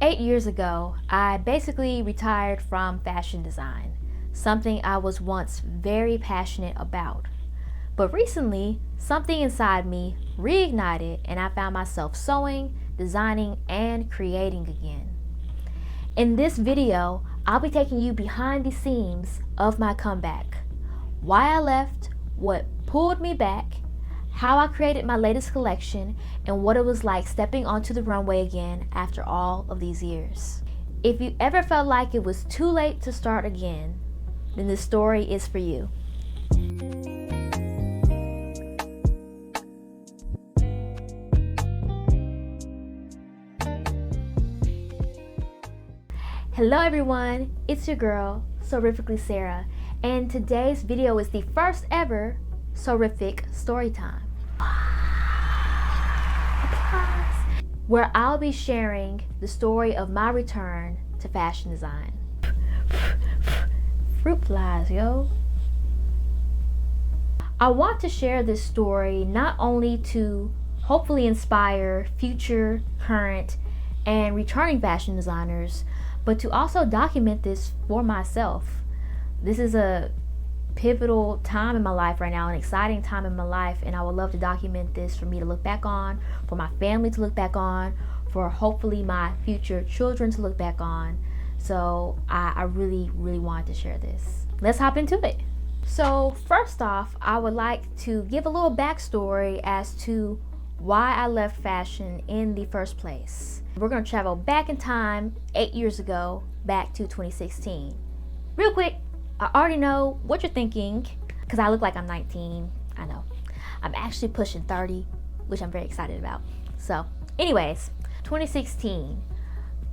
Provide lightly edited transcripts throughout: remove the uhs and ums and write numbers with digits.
8 years ago, I basically retired from fashion design, something I was once very passionate about. But recently, something inside me reignited and I found myself sewing, designing, and creating again. In this video, I'll be taking you behind the scenes of my comeback, why I left, what pulled me back, how I created my latest collection, and what it was like stepping onto the runway again after all of these years. If you ever felt like it was too late to start again, then this story is for you. Hello everyone, it's your girl, SEWrific Sarah, and today's video is the first ever SEWrific Storytime, where I'll be sharing the story of my return to fashion design. Fruit flies, yo. I want to share this story not only to hopefully inspire future, current, and returning fashion designers, but to also document this for myself. This is a pivotal time in my life right now, an exciting time in my life, and I would love to document this for me to look back on, for my family to look back on, for hopefully my future children to look back on. So I really wanted to share this. Let's hop into it. So first off, I would like to give a little backstory as to why I left fashion in the first place. We're going to travel back in time 8 years ago, back to 2016. Real quick, I already know what you're thinking because I look like I'm 19. I know. I'm actually pushing 30, which I'm very excited about. So anyways, 2016.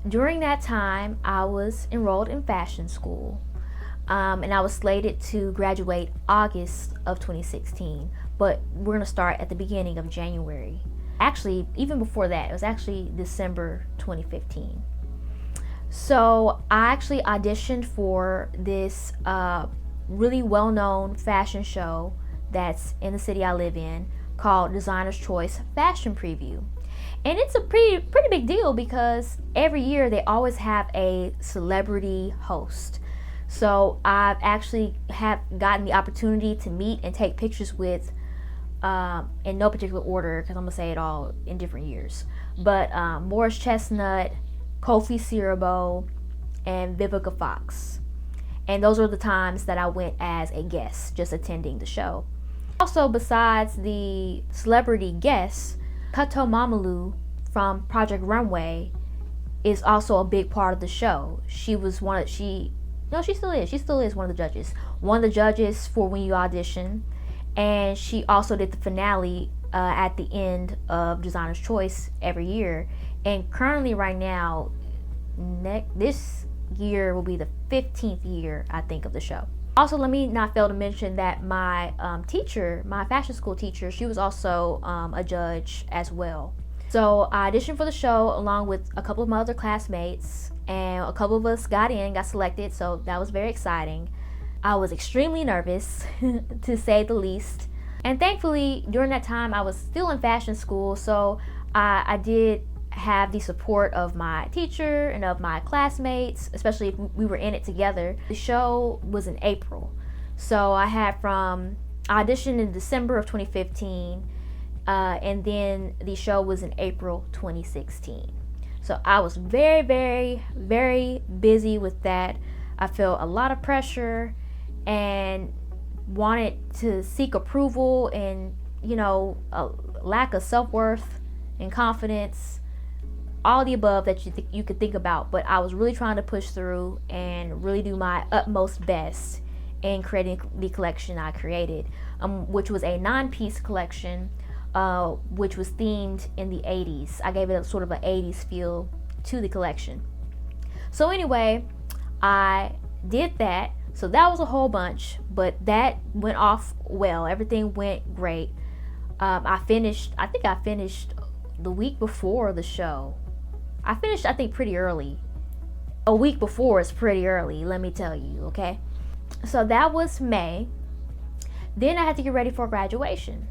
During that time, I was enrolled in fashion school, and I was slated to graduate August of 2016, but we're going to start at the beginning of January. Actually, even before that, it was actually December 2015. So I actually auditioned for this really well-known fashion show that's in the city I live in called Designer's Choice Fashion Preview. And it's a pretty big deal because every year they always have a celebrity host. So I've actually have gotten the opportunity to meet and take pictures with, in no particular order because I'm gonna say it all in different years, but Morris Chestnut, Kofi Siriboe, and Vivica Fox. And those were the times that I went as a guest, just attending the show. Also, besides the celebrity guests, Kato Mamalu from Project Runway is also a big part of the show. She was she still is one of the judges. One of the judges for when you audition. And she also did the finale at the end of Designer's Choice every year. And currently right now, this year will be the 15th year, I think, of the show. Also, let me not fail to mention that my teacher, my fashion school teacher, she was also a judge as well. So I auditioned for the show along with a couple of my other classmates, and a couple of us got selected, so that was very exciting. I was extremely nervous, to say the least. And thankfully, during that time, I was still in fashion school, so I did have the support of my teacher and of my classmates, especially if we were in it together. The show was in April. So I auditioned in December of 2015, and then the show was in April 2016. So I was very busy with that. I felt a lot of pressure and wanted to seek approval and, a lack of self-worth and confidence, all the above that you could think about. But I was really trying to push through and really do my utmost best in creating the collection I created, which was a 9-piece collection, which was themed in the 80s. I gave it a sort of an 80s feel to the collection. So anyway, I did that. So that was a whole bunch, but that went off well. Everything went great. I think I finished the week before the show. I finished, I think, pretty early. A week before is pretty early, let me tell you, okay? So that was May. Then I had to get ready for graduation.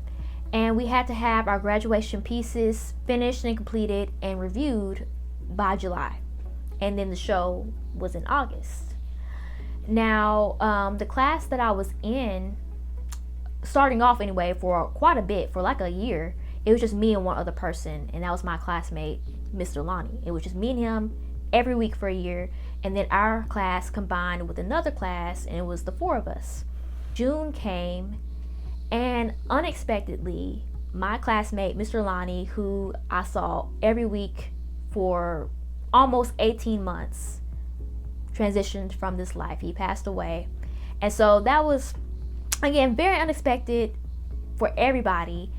And we had to have our graduation pieces finished and completed and reviewed by July. and then the show was in August. Now, the class that I was in, starting off anyway, for quite a bit, for like a year, it was just me and one other person, and that was my classmate, Mr. Lonnie. It was just me and him every week for a year, and then our class combined with another class, and it was the 4 of us. June came, and unexpectedly, my classmate, Mr. Lonnie, who I saw every week for almost 18 months, transitioned from this life. He passed away. And so that was, again, very unexpected for everybody,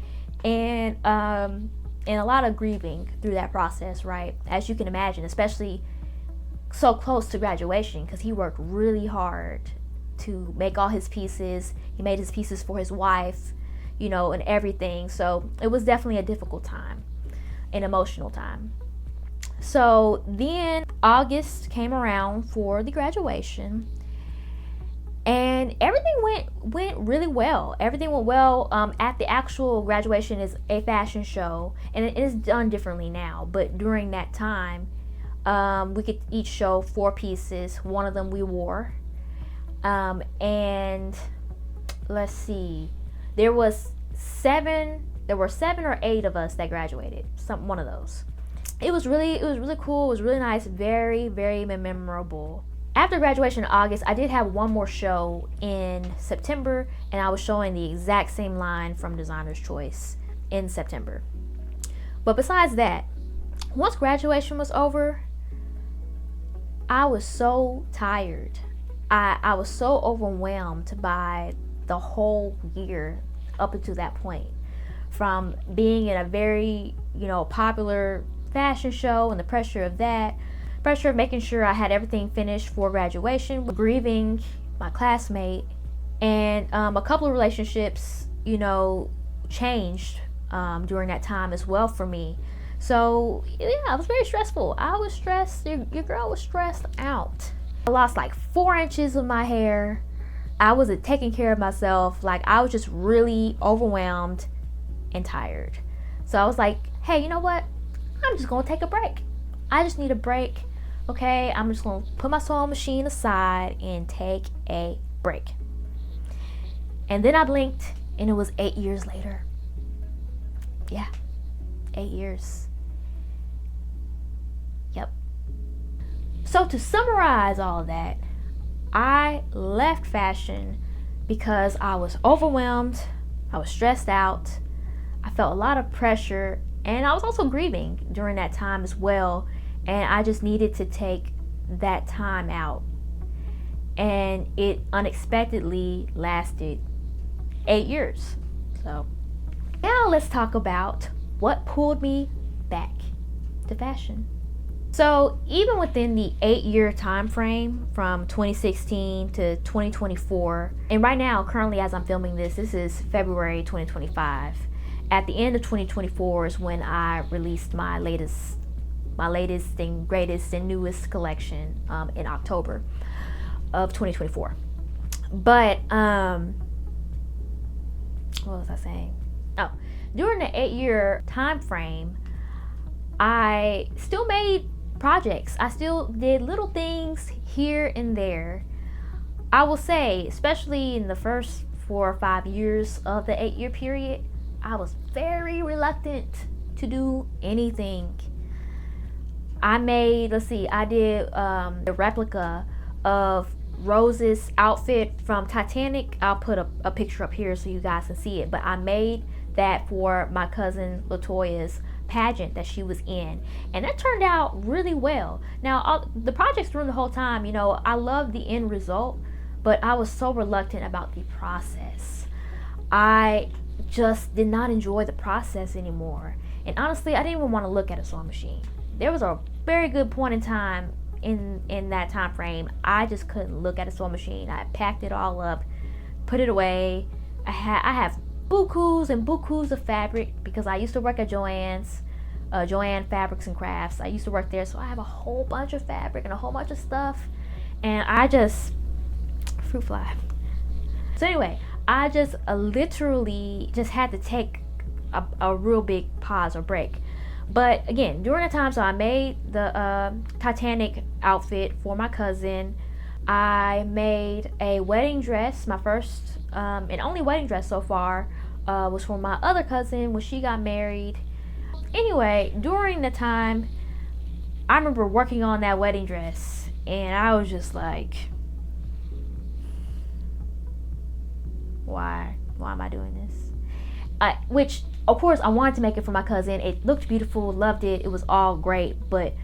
and a lot of grieving through that process, right? As you can imagine, especially so close to graduation, because he worked really hard to make all his pieces. He made his pieces for his wife, you know, and everything. So it was definitely a difficult time, an emotional time. So then August came around for the graduation, and everything went really well. Everything went well. At the actual graduation is a fashion show, and it is done differently now. But during that time, we could each show 4 pieces. One of them we wore, and let's see, there were 7 or 8 of us that graduated. One of those. It was really cool. It was really nice. Very, very memorable. After graduation in August, I did have one more show in September, and I was showing the exact same line from Designer's Choice in September. But besides that, once graduation was over, I was so tired. I was so overwhelmed by the whole year up until that point. From being in a very, popular fashion show and the pressure of that, pressure of making sure I had everything finished for graduation, grieving my classmate, and a couple of relationships, changed during that time as well for me. So yeah, it was very stressful. I was stressed. Your girl was stressed out. I lost like 4 inches of my hair. I wasn't taking care of myself. Like, I was just really overwhelmed and tired. So I was like, hey, you know what? I'm just gonna take a break. I just need a break. Okay, I'm just gonna put my sewing machine aside and take a break. And then I blinked, and it was 8 years later. Yeah, 8 years. Yep. So to summarize all that, I left fashion because I was overwhelmed, I was stressed out, I felt a lot of pressure, and I was also grieving during that time as well, and I just needed to take that time out. And it unexpectedly lasted 8 years. So now let's talk about what pulled me back to fashion. So even within the 8-year time frame from 2016 to 2024, and right now, currently as I'm filming this is February 2025. At the end of 2024 is when I released my latest and greatest and newest collection in October of 2024. But what was I saying? Oh, during the 8-year time frame, I still made projects. I still did little things here and there. I will say, especially in the first 4 or 5 years of the 8-year period, I was very reluctant to do anything. I did the replica of Rose's outfit from Titanic. I'll put a picture up here so you guys can see it. But I made that for my cousin Latoya's pageant that she was in, and that turned out really well. Now, the projects during the whole time, I loved the end result, but I was so reluctant about the process. I just did not enjoy the process anymore, and honestly, I didn't even want to look at a sewing machine. There was a very good point in time in that time frame. I just couldn't look at a sewing machine. I packed it all up, put it away. I have bukus and bukus of fabric because I used to work at Joanne Fabrics and Crafts. I used to work there, so I have a whole bunch of fabric and a whole bunch of stuff, and I just fruit fly. So anyway, I just literally just had to take a real big pause or break. But again, during the time, so I made the Titanic outfit for my cousin. I made a wedding dress. My first and only wedding dress so far was for my other cousin when she got married. Anyway, during the time, I remember working on that wedding dress, and I was just like, why am I doing this? Which, of course, I wanted to make it for my cousin. It looked beautiful, loved it. It was all great, but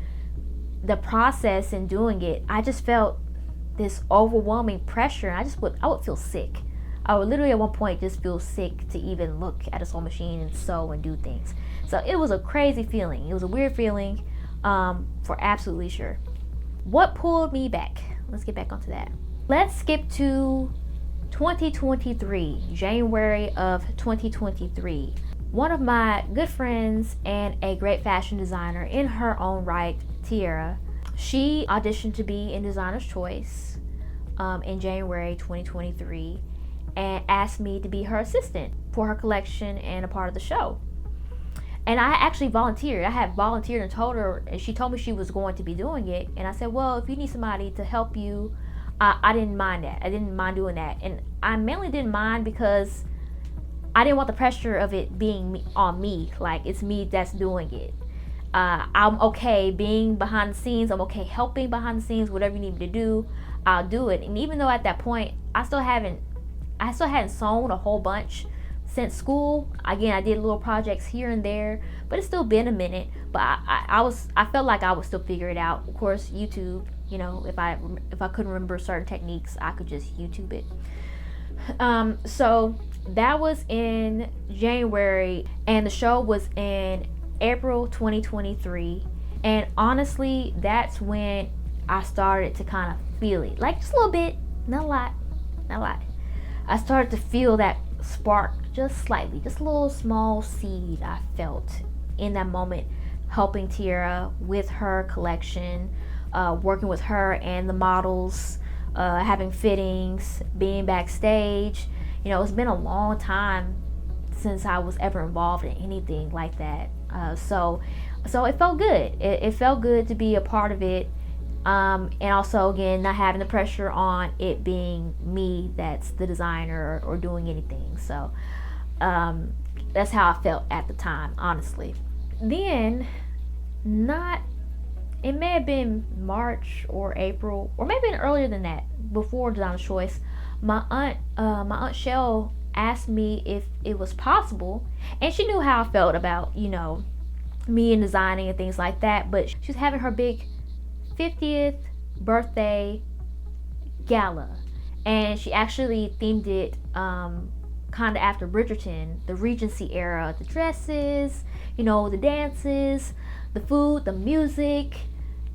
the process in doing it, I just felt this overwhelming pressure. And I would feel sick. I would literally at one point just feel sick to even look at a sewing machine and sew and do things. So it was a crazy feeling. It was a weird feeling, for absolutely sure. What pulled me back? Let's get back onto that. Let's skip to 2023, January of 2023. One of my good friends and a great fashion designer in her own right, Tiara, she auditioned to be in Designer's Choice in January 2023 and asked me to be her assistant for her collection and a part of the show. And I actually volunteered. I had volunteered and told her, and she told me she was going to be doing it. And I said, well, if you need somebody to help you, I didn't mind that. I didn't mind doing that. And I mainly didn't mind because I didn't want the pressure of it being on me. Like, it's me that's doing it. I'm okay being behind the scenes. I'm okay helping behind the scenes. Whatever you need me to do, I'll do it. And even though at that point, I still hadn't sewn a whole bunch since school. Again, I did little projects here and there, but it's still been a minute. But I felt like I would still figure it out. Of course, YouTube. You know, if I couldn't remember certain techniques, I could just YouTube it. So that was in January, and the show was in April 2023. And honestly, that's when I started to kind of feel it, like just a little bit, not a lot. I started to feel that spark just slightly, just a little small seed I felt in that moment, helping Tiara with her collection, working with her and the models, having fittings, being backstage. You know, it's been a long time since I was ever involved in anything like that. So it felt good. It felt good to be a part of it. And also, again, not having the pressure on it being me that's the designer or doing anything. So that's how I felt at the time, honestly. Then, it may have been March or April, or maybe earlier than that, before Designer's Choice, my aunt Shell asked me if it was possible, and she knew how I felt about, you know, me and designing and things like that, but she was having her big 50th birthday gala, and she actually themed it kind of after Bridgerton, the Regency era, the dresses, you know, the dances, the food, the music.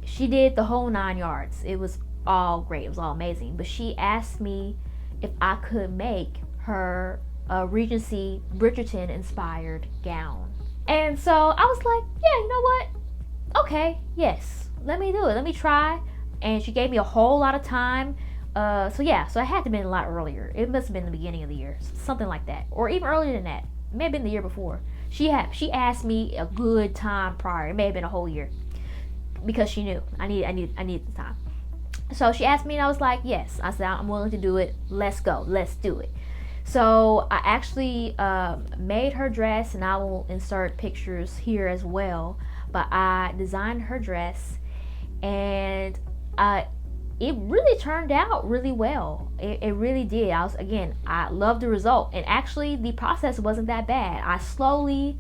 She did the whole 9 yards. It was all great. It was all amazing. But she asked me if I could make her a Regency Bridgerton inspired gown. And so I was like, yeah, you know what? Okay, yes, let me do it. Let me try. And she gave me a whole lot of time. So it had to have been a lot earlier. It must have been the beginning of the year, something like that, or even earlier than that. It may have been the year before. She asked me a good time prior. It may have been a whole year, because she knew I needed the time. So she asked me, and I was like, yes. I said, I'm willing to do it. Let's go. Let's do it. So I actually made her dress, and I will insert pictures here as well. But I designed her dress, and it really turned out really well. It really did. I loved the result. And actually, the process wasn't that bad. I slowly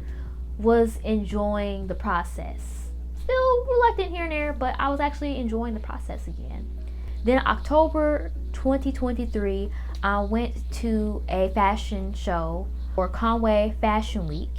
was enjoying the process. Still reluctant here and there, but I was actually enjoying the process again. Then October 2023, I went to a fashion show for Conway Fashion Week.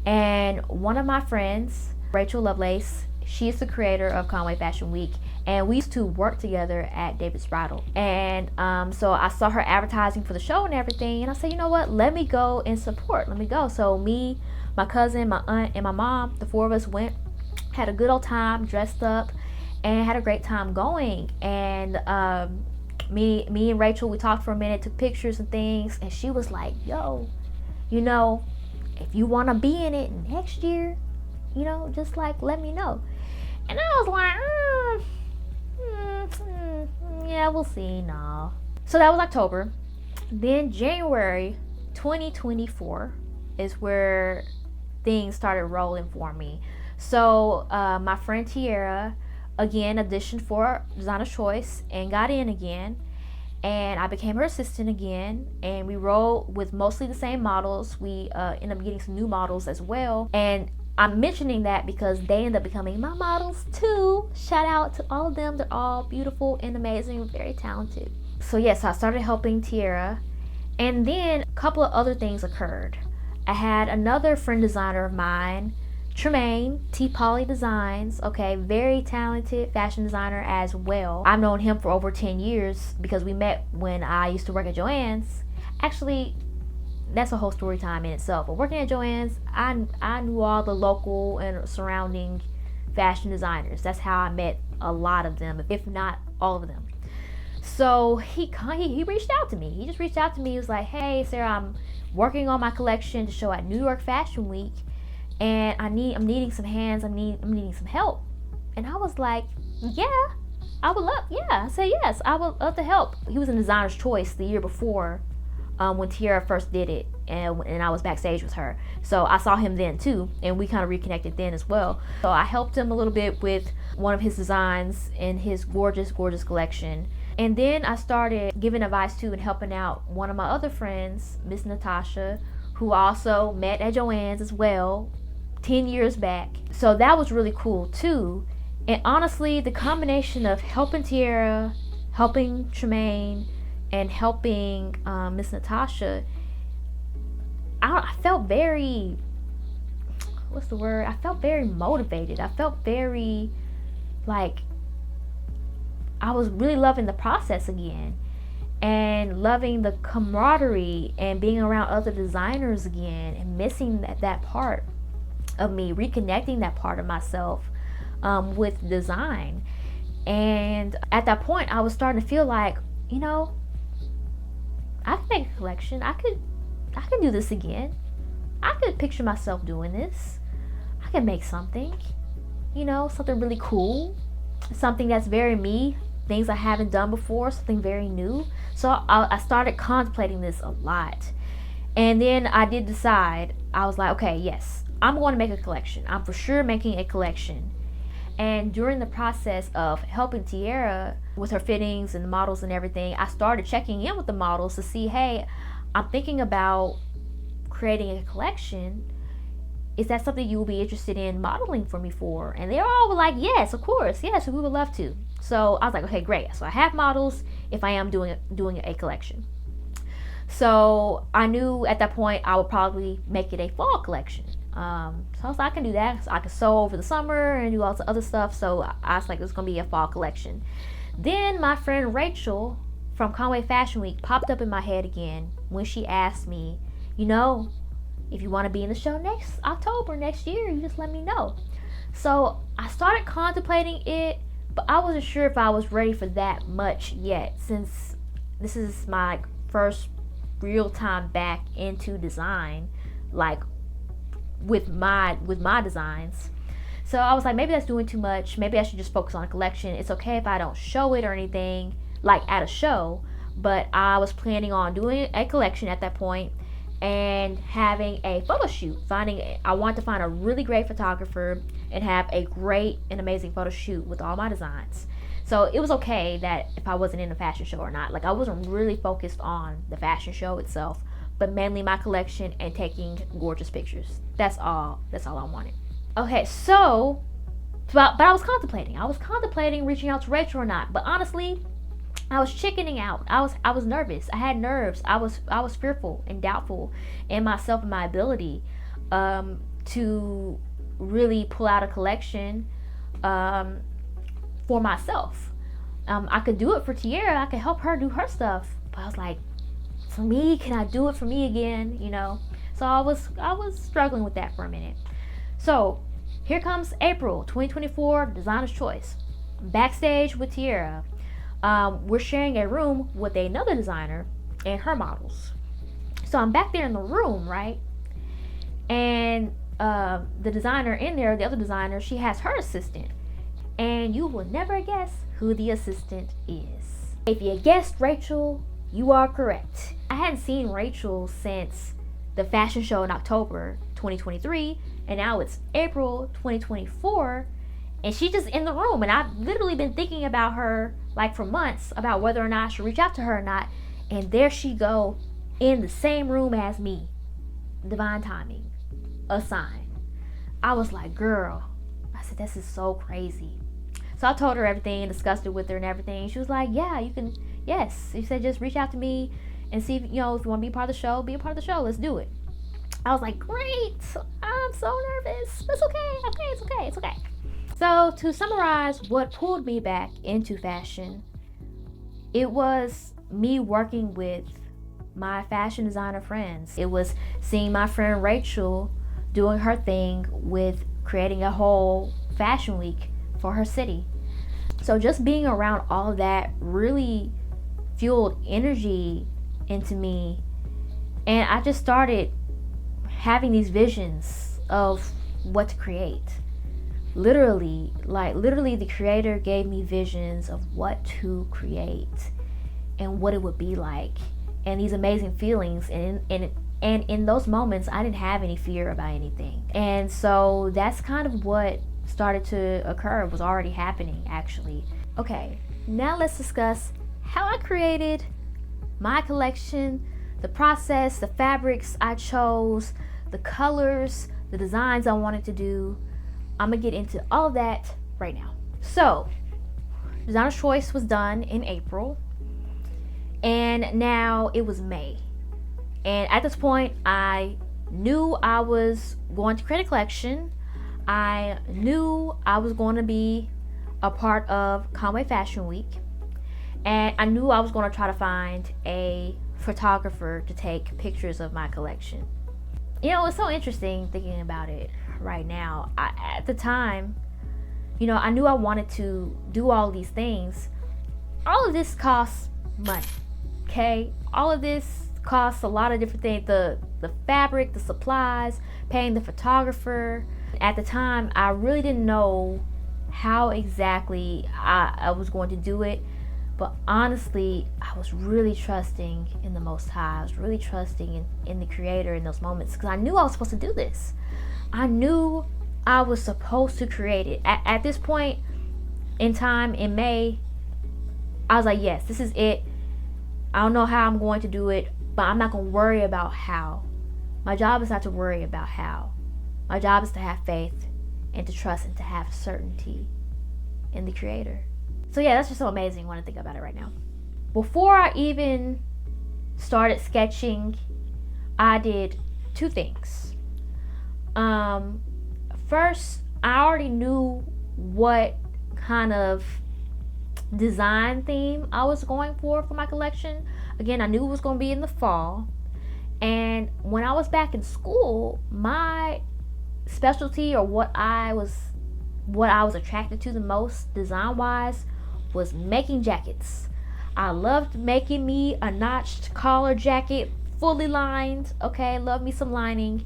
And one of my friends, Rachel Lovelace, she is the creator of Conway Fashion Week, and we used to work together at David's Bridal. And so I saw her advertising for the show and everything, and I said, you know what, let me go and support. Let me go. So me, my cousin, my aunt, and my mom, the four of us went, had a good old time, dressed up, and had a great time going. And me and Rachel, we talked for a minute, took pictures and things, and she was like, yo, you know, if you want to be in it next year, just like let me know. And I was like, yeah, we'll see. No. So that was October. Then January 2024 is where things started rolling for me. So my friend Tiara again auditioned for Designer's Choice and got in again, and I became her assistant again, and we rolled with mostly the same models. We ended up getting some new models as well, and I'm mentioning that because they end up becoming my models too. Shout out to all of them. They're all beautiful and amazing, very talented. So yes, I started helping Tiara, and then a couple of other things occurred. I had another friend designer of mine, Tremaine, T Poly Designs, okay, very talented fashion designer as well. I've known him for over 10 years because we met when I used to work at Joann's. Actually, that's a whole story time in itself. But working at Joann's, I knew all the local and surrounding fashion designers. That's how I met a lot of them, if not all of them. So he reached out to me. He just reached out to me. He was like, "Hey, Sarah, I'm working on my collection to show at New York Fashion Week, and I'm needing some hands. I'm needing some help." And I was like, "Yeah, I would love." Yeah, I said yes, I would love to help. He was in Designer's Choice the year before, when Tiara first did it, and I was backstage with her. So I saw him then too, and we kind of reconnected then as well. So I helped him a little bit with one of his designs in his gorgeous collection. And then I started giving advice to and helping out one of my other friends, Miss Natasha, who also met at Joann's as well 10 years back. So that was really cool too. And honestly, the combination of helping Tiara, helping Tremaine, and helping Miss Natasha, I felt very, what's the word? I felt very motivated. I felt very like I was really loving the process again, and loving the camaraderie and being around other designers again, and missing that part of me, reconnecting that part of myself with design. And at that point, I was starting to feel like, I could make a collection. I could do this again. I could picture myself doing this. I could make something, something really cool, something that's very me, things I haven't done before, something very new. So I started contemplating this a lot. And then I did decide, I was like, okay, yes, I'm going to make a collection. I'm for sure making a collection. And during the process of helping Tiara with her fittings and the models and everything, I started checking in with the models to see, hey, I'm thinking about creating a collection. Is that something you will be interested in modeling for me for? And they all were like, yes, of course. Yes, we would love to. So I was like, okay, great. So I have models if I am doing a collection. So I knew at that point I would probably make it a fall collection. So I was like, I can do that. So I can sew over the summer and do all the other stuff. So I was like, it's going to be a fall collection. Then my friend Rachel from Conway Fashion Week popped up in my head again when she asked me, if you want to be in the show next October, next year, you just let me know. So I started contemplating it, but I wasn't sure if I was ready for that much yet, since this is my first real time back into design, like with my designs. So I was like, maybe that's doing too much. Maybe I should just focus on a collection. It's okay if I don't show it or anything, like at a show, but I was planning on doing a collection at that point and having a photo shoot. I wanted to find a really great photographer and have a great and amazing photo shoot with all my designs. So it was okay that if I wasn't in a fashion show or not. Like, I wasn't really focused on the fashion show itself, but mainly my collection and taking gorgeous pictures. That's all I wanted. Okay, so but I was contemplating reaching out to Rachel or not. But honestly, I was chickening out. I was nervous. I had nerves. I was fearful and doubtful in myself and my ability to really pull out a collection for myself. I could do it for Tiara. I could help her do her stuff. But I was like, for me, can I do it for me again? So I was struggling with that for a minute. So here comes April 2024, Designer's Choice. Backstage with Tiara. We're sharing a room with another designer and her models. So I'm back there in the room, right? And the designer in there, the other designer, she has her assistant. And you will never guess who the assistant is. If you guessed Rachel, you are correct. I hadn't seen Rachel since the fashion show in October 2023, and now it's April 2024, and she's just in the room. And I've literally been thinking about her like for months, about whether or not I should reach out to her or not. And there she go, in the same room as me. Divine timing, a sign. I was like, girl, I said, this is so crazy. So I told her everything and discussed it with her and everything. She was like, yeah, you can, yes. She said, just reach out to me and see if, if you want to be a part of the show, be a part of the show. Let's do it. I was like, great. I'm so nervous. It's okay. It's okay. So to summarize what pulled me back into fashion, it was me working with my fashion designer friends. It was seeing my friend Rachel doing her thing with creating a whole fashion week for her city. So just being around all of that really fueled energy into me, and I just started having these visions of what to create. Literally the creator gave me visions of what to create and what it would be like, and these amazing feelings, and in those moments I didn't have any fear about anything. And so that's kind of what started to occur, was already happening actually. Okay, now let's discuss how I created my collection, the process, the fabrics I chose, the colors, the designs I wanted to do. I'm gonna get into all of that right now. So, designer's choice was done in April, and now it was May. And at this point, I knew I was going to create a collection. I knew I was going to be a part of Conway Fashion Week, and I knew I was going to try to find a photographer to take pictures of my collection. It's so interesting thinking about it right now. At the time, I knew I wanted to do all these things. All of this costs money, okay? All of this costs a lot of different things. The fabric, the supplies, paying the photographer. At the time, I really didn't know how exactly I was going to do it, but honestly, I was really trusting in the Most High. I was really trusting in the Creator in those moments, because I knew I was supposed to do this. I knew I was supposed to create it. At this point in time, in May, I was like, yes, this is it. I don't know how I'm going to do it, but I'm not going to worry about how. My job is not to worry about how. My job is to have faith and to trust and to have certainty in the Creator. So yeah, that's just so amazing when I think about it right now. Before I even started sketching, I did two things. First, I already knew what kind of design theme I was going for my collection. Again, I knew it was going to be in the fall. And when I was back in school, my specialty, or what I was attracted to the most design-wise, was making jackets. I loved making me a notched collar jacket, fully lined. Okay, love me some lining.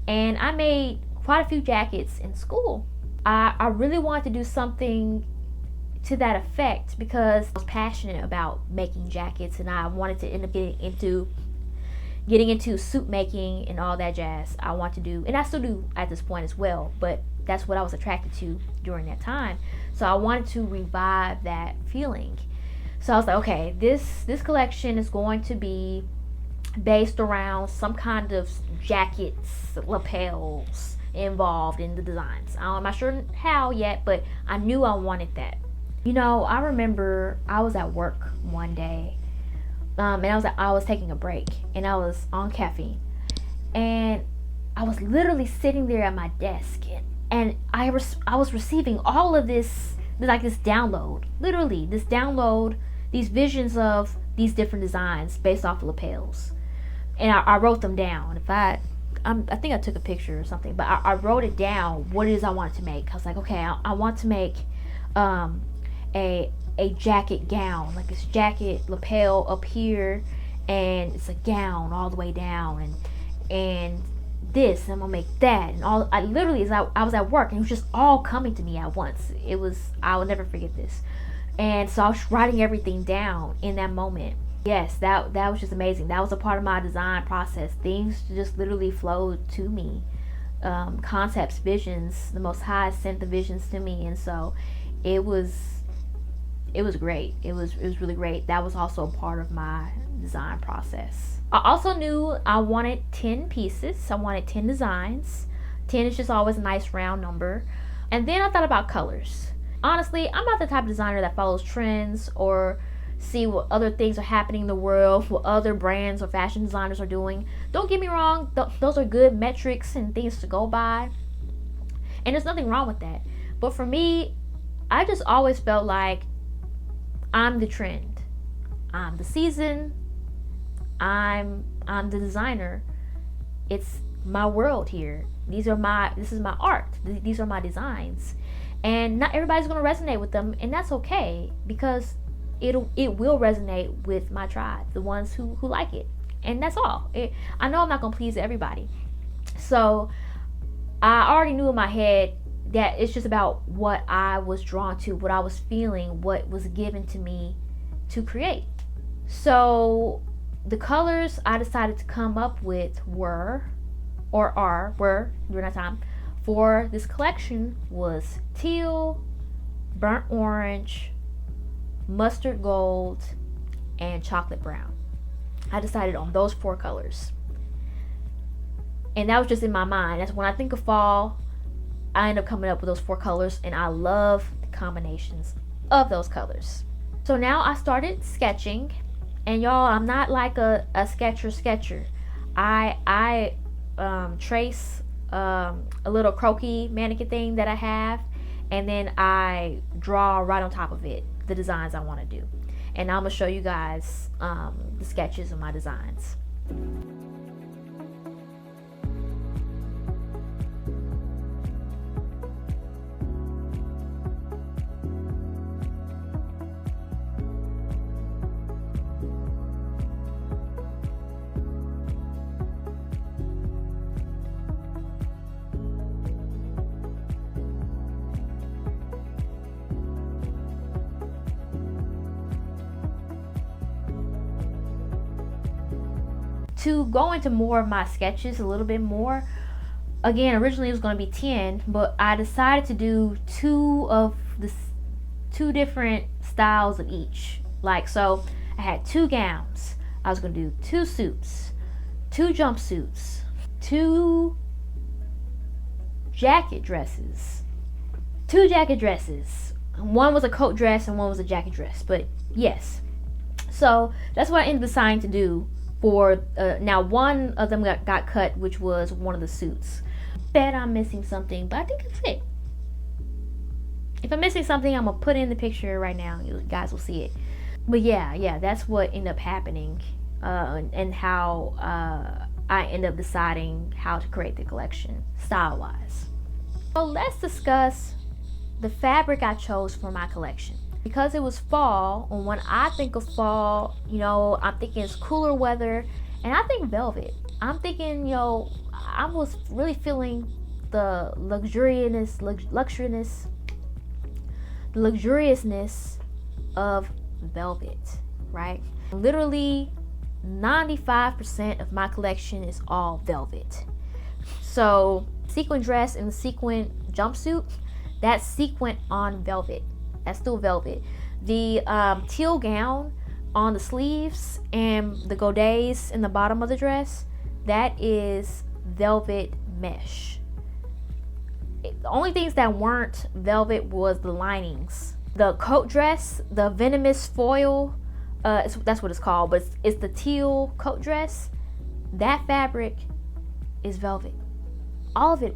And I made quite a few jackets in school. I really wanted to do something to that effect because I was passionate about making jackets, and I wanted to end up getting into suit making and all that jazz. I want to do, and I still do at this point as well, but that's what I was attracted to during that time. So I wanted to revive that feeling. So I was like, okay, this collection is going to be based around some kind of jackets, lapels involved in the designs. I'm not sure how yet, but I knew I wanted that. I remember I was at work one day, and I was taking a break, and I was on caffeine, and I was literally sitting there at my desk, and I was receiving all of this, like this download, literally this download, these visions of these different designs based off of lapels, and I wrote them down. I think I took a picture or something, but I wrote it down, what it is I wanted to make. I was like, okay, I want to make a jacket gown, like this jacket lapel up here, and it's a gown all the way down, and this, and I'm gonna make that, and all. I literally, as I was at work, and it was just all coming to me at once. It was, I will never forget this. And so I was writing everything down in that moment. Yes, that was just amazing. That was a part of my design process. Things just literally flowed to me. Concepts, visions, the Most High sent the visions to me, and so it was great. It was really great. That was also a part of my design process. I also knew I wanted 10 pieces. I wanted 10 designs. 10 is just always a nice round number. And then I thought about colors. Honestly, I'm not the type of designer that follows trends or see what other things are happening in the world, what other brands or fashion designers are doing. Don't get me wrong, those are good metrics and things to go by, and there's nothing wrong with that. But for me, I just always felt like I'm the trend, I'm the season, I'm the designer. It's my world here. This is my art. These are my designs, and not everybody's going to resonate with them, and that's okay, because it will resonate with my tribe, the ones who like it, and that's all. I know I'm not going to please everybody, so I already knew in my head that it's just about what I was drawn to, what I was feeling, what was given to me to create. So the colors I decided to come up with were during that time for this collection was teal, burnt orange, mustard gold, and chocolate brown. I decided on those 4 colors, and that was just in my mind. That's when I think of fall, I end up coming up with those 4 colors, and I love the combinations of those colors. So now I started sketching, and y'all, I'm not like a sketcher. I trace a little croquis mannequin thing that I have, and then I draw right on top of it the designs I want to do, and I'm gonna show you guys the sketches of my designs. To go into more of my sketches a little bit more, again, originally it was going to be 10, but I decided to do 2 different styles of each. Like, so I had 2 gowns, I was going to do 2 suits, 2 jumpsuits, 2 jacket dresses. 2 jacket dresses. One was a coat dress and one was a jacket dress, but yes. So that's what I ended up deciding to do. For now, one of them got cut, which was one of the suits. Bet I'm missing something, but I think that's it. If I'm missing something, I'm gonna put in the picture right now. You guys will see it. But yeah, that's what ended up happening, and how I ended up deciding how to create the collection style-wise. So let's discuss the fabric I chose for my collection. Because it was fall, and when I think of fall, I'm thinking it's cooler weather, and I think velvet. I'm thinking, I was really feeling the luxuriousness of velvet, right? Literally 95% of my collection is all velvet. So sequin dress and the sequin jumpsuit, that's sequin on velvet. That's still velvet. The teal gown on the sleeves and the godets in the bottom of the dress, that is velvet mesh. The only things that weren't velvet was the linings. The coat dress, the Venomous foil, that's what it's called, but it's the teal coat dress. That fabric is velvet. All of it.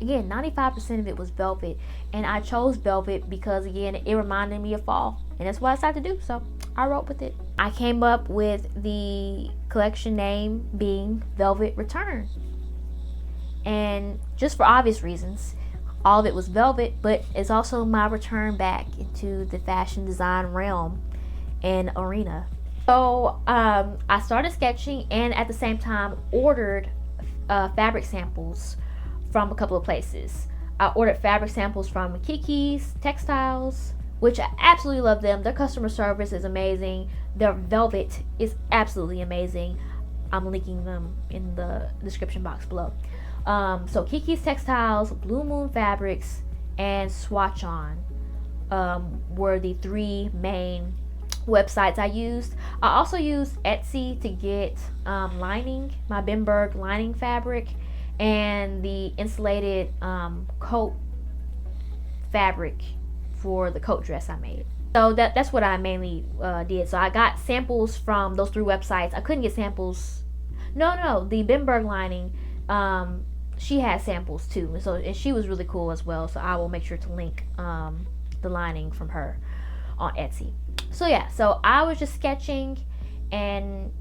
Again, 95% of it was velvet, and I chose velvet because, again, it reminded me of fall, and that's what I decided to do, so I wrote with it. I came up with the collection name being Velvet Return, and just for obvious reasons, all of it was velvet, but it's also my return back into the fashion design realm and arena. So I started sketching, and at the same time ordered fabric samples from a couple of places. I ordered fabric samples from Kiki's Textiles, which I absolutely love them. Their customer service is amazing. Their velvet is absolutely amazing. I'm linking them in the description box below. So Kiki's Textiles, Blue Moon Fabrics, and Swatch On were the three main websites I used. I also used Etsy to get lining, my Bemberg lining fabric, and the insulated coat fabric for the coat dress I made. So that's what I mainly did. So I got samples from those three websites. I couldn't get samples. No, the Bemberg lining, she had samples too, and she was really cool as well. So I will make sure to link the lining from her on Etsy. So yeah, so I was just sketching and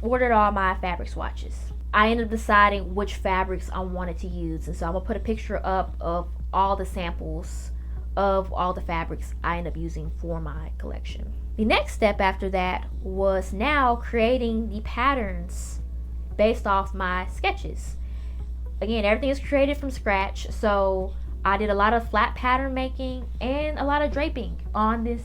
ordered all my fabric swatches. I ended up deciding which fabrics I wanted to use, and so I'm gonna put a picture up of all the samples of all the fabrics I end up using for my collection. The next step after that was now creating the patterns based off my sketches. Again, everything is created from scratch, so I did a lot of flat pattern making and a lot of draping on this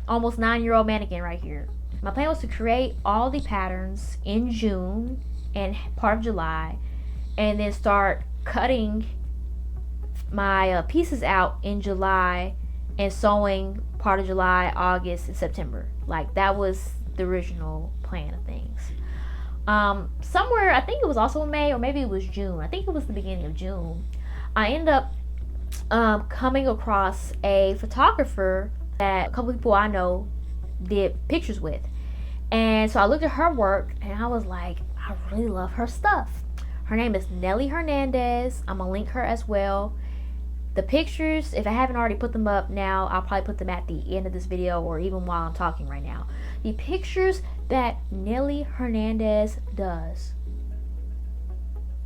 almost 9-year-old mannequin right here. My plan was to create all the patterns in June and part of July, and then start cutting my pieces out in July and sewing part of July, August, and September. Like, that was the original plan of things. Somewhere, I think it was also in May, or maybe it was June. I think it was the beginning of June. I ended up coming across a photographer that a couple people I know did pictures with. And so I looked at her work and I was like, I really love her stuff. Her name is Nelly Hernandez. I'm gonna link her as well. The pictures, if I haven't already put them up now, I'll probably put them at the end of this video or even while I'm talking right now. The pictures that Nelly Hernandez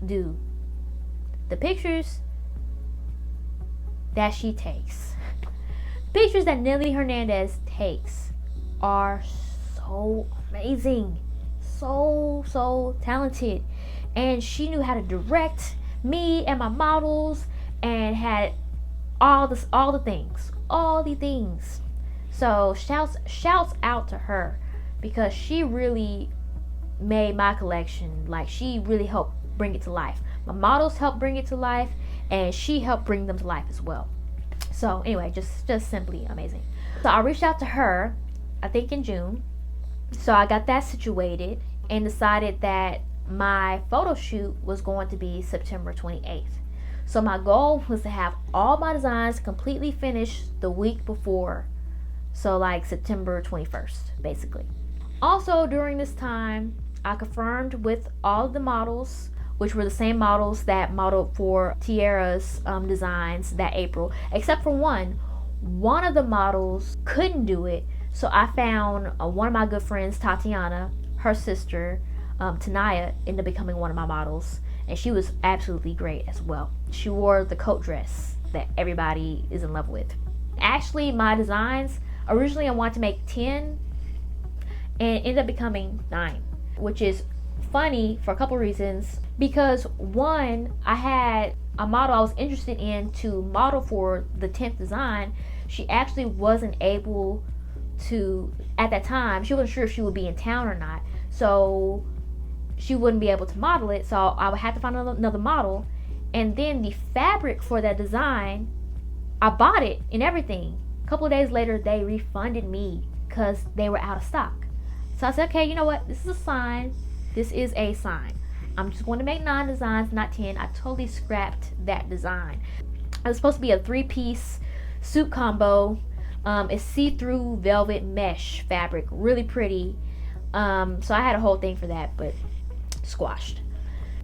do, the pictures that she takes, pictures that Nelly Hernandez takes are so amazing, so talented. And she knew how to direct me and my models and had all the things. So shouts out to her, because she really made my collection, like, she really helped bring it to life. My models helped bring it to life, and she helped bring them to life as well. So anyway, just simply amazing. So I reached out to her, I think in June. So I got that situated and decided that my photo shoot was going to be September 28th. So my goal was to have all my designs completely finished the week before. So like September 21st, basically. Also during this time, I confirmed with all of the models, which were the same models that modeled for Tiara's designs that April, except for one. One of the models couldn't do it, so I found one of my good friends, Tatiana, her sister, Tanaya, ended up becoming one of my models, and she was absolutely great as well. She wore the coat dress that everybody is in love with. Actually, my designs, originally I wanted to make 10, and it ended up becoming 9, which is funny for a couple reasons. Because one, I had a model I was interested in to model for the 10th design. She actually wasn't able to, at that time, she wasn't sure if she would be in town or not, so she wouldn't be able to model it, so I would have to find another model. And then the fabric for that design, I bought it and everything. A couple of days later, they refunded me because they were out of stock. So I said, okay, you know what, this is a sign. This is a sign. I'm just going to make 9 designs, not 10. I totally scrapped that design. It was supposed to be a 3-piece suit combo. It's see-through velvet mesh fabric, really pretty. So I had a whole thing for that, but squashed.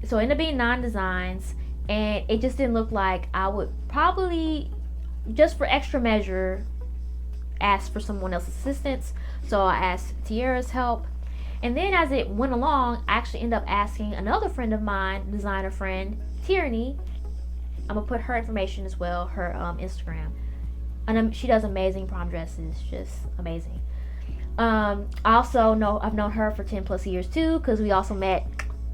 So it ended up being 9 designs, and it just didn't look like I would probably, just for extra measure, ask for someone else's assistance. So I asked Tiara's help. And then as it went along, I actually ended up asking another friend of mine, designer friend, Tierney. I'm gonna put her information as well, her Instagram. And she does amazing prom dresses, just amazing. I also know I've known her for 10 plus years too, because we also met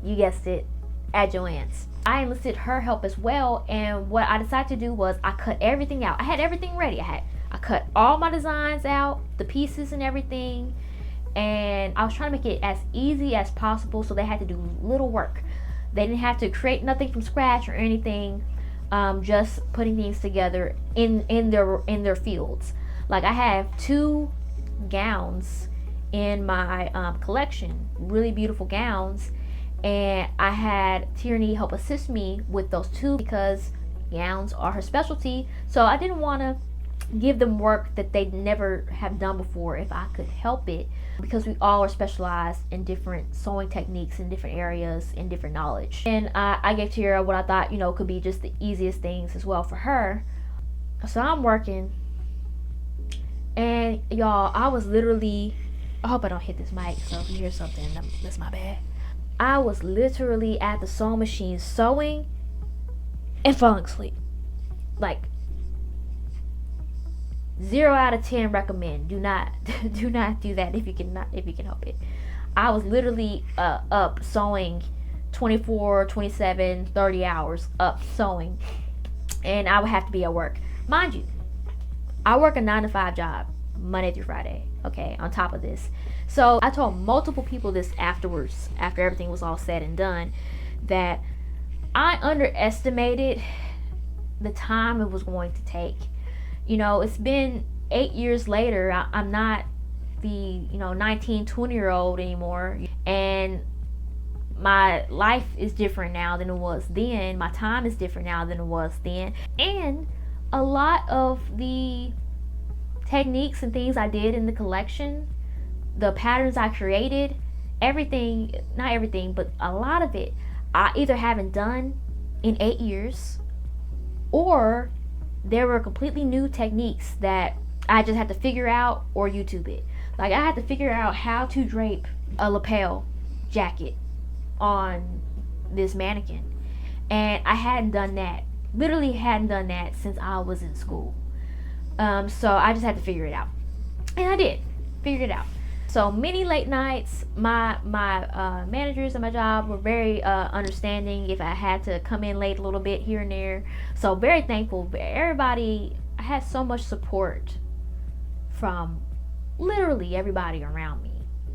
You guessed it, at Joann's. I enlisted her help as well, and what I decided to do was I cut everything out. I had everything ready. I cut all my designs out, the pieces and everything, and I was trying to make it as easy as possible so they had to do little work. They didn't have to create nothing from scratch or anything, just putting things together in their fields. Like, I have 2 gowns in my collection, really beautiful gowns, and I had Tierney help assist me with those 2 because gowns are her specialty. So I didn't want to give them work that they never have done before if I could help it, because we all are specialized in different sewing techniques in different areas and different knowledge. And I gave Tiara what I thought, you know, could be just the easiest things as well for her. So I'm working, and y'all, I was literally, I hope I don't hit this mic, so if you hear something, that's my bad. I was literally at the sewing machine sewing and falling asleep. Like, 0 out of 10 recommend. Do not do that if you can help it. I was literally up sewing 24, 27, 30 hours up sewing, and I would have to be at work. Mind you, I work a 9-to-5 job Monday through Friday, okay, on top of this. So I told multiple people this afterwards, after everything was all said and done, that I underestimated the time it was going to take. You know, it's been 8 years later. I'm not the 19, 20-year-old anymore, and my life is different now than it was then. My time is different now than it was then, and a lot of the techniques and things I did in the collection, the patterns I created, everything, not everything, but a lot of it, I either haven't done in 8 years, or there were completely new techniques that I just had to figure out or YouTube it. Like, I had to figure out how to drape a lapel jacket on this mannequin, and I hadn't done that, literally hadn't done that since I was in school. So I just had to figure it out, and I did, figured it out. So many late nights. My managers at my job were very understanding if I had to come in late a little bit here and there. So very thankful. Everybody, I had so much support from literally everybody around me